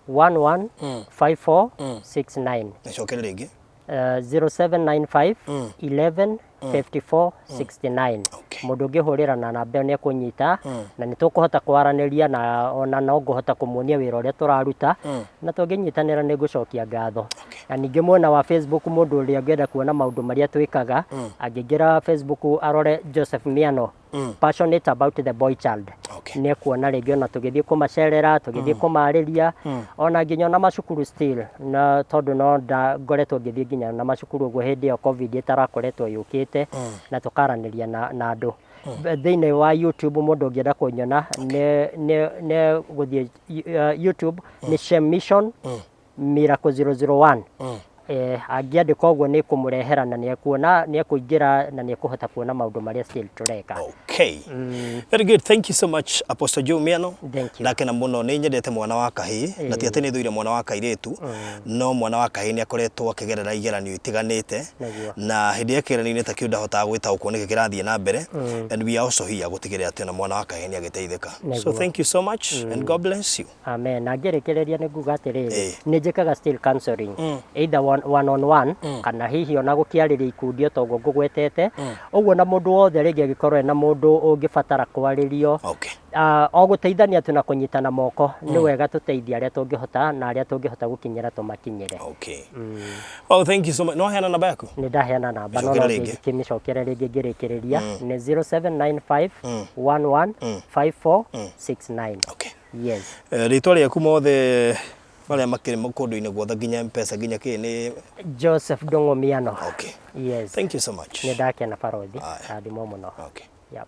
115469 nicokere ringi 0795 11 54 69 mundu ngihurira na namba ni kunyita na nitukuhota kwaraniria na ona no nguhota kumuonia wira uria turaruta na tunginyitanira ni gucokia ngatho na ningi mwena wa Facebook mundu uria ngenda kuona maundu maria twikaga angingira Facebook arore Joseph Miano passionate about the boy child ni kuona ringi ona tugithii kumacerera tugithii kumariria ona nginya na macukuru still na tondu no ngoretwo ngithii nginya na macukuru uguo hindi ya covid itarakoretwo yukite na tukaraniria na andu thiini wa YouTube mundu ungienda kunyona ne guthie YouTube ni Shem Mission Miracle 001 angiandika uguo ni kumurehera na ni kuona ni kuingira na ni kuhota kuona maundu maria still tureka very good thank you so much Pst Joe Miano ndake na muno ni nyendete mwana wa kahii na ti ati ni thuire mwana wa kairitu no mwana wa kahii ni akoretwo akigerera igeranio itiganite na hindi ya kigeranio ta kiunda hota gwita uko ni kirathie na mbere and we are also here gutigirira ati na mwana wa kahii ni agiteithika so thank you so much and God bless you amen na ngerekereria ni nguga atiriri ni njikaga still counseling either one on one kana hihi ona gukiariria ikundi otogo ngugwetete uguo na mundu wothe ringi agikorwo na mundu ungibatara kwaririo o guteithania tu na kunyitana moko ni wega tuteithia aria tungihota na aria tungihota gukinyira tumakinyire oh thank you so much no heana namba yaku ni ndaheana namba no ngimicokere ringi ngirikireria ni 0795 115469 yes ritwa riaku mothe Wale makiri mukundu-ini guothe nginya mpesa nginya ni Joseph Dongo Miano yes thank you so much ni ndakena parothi ndimo muno yep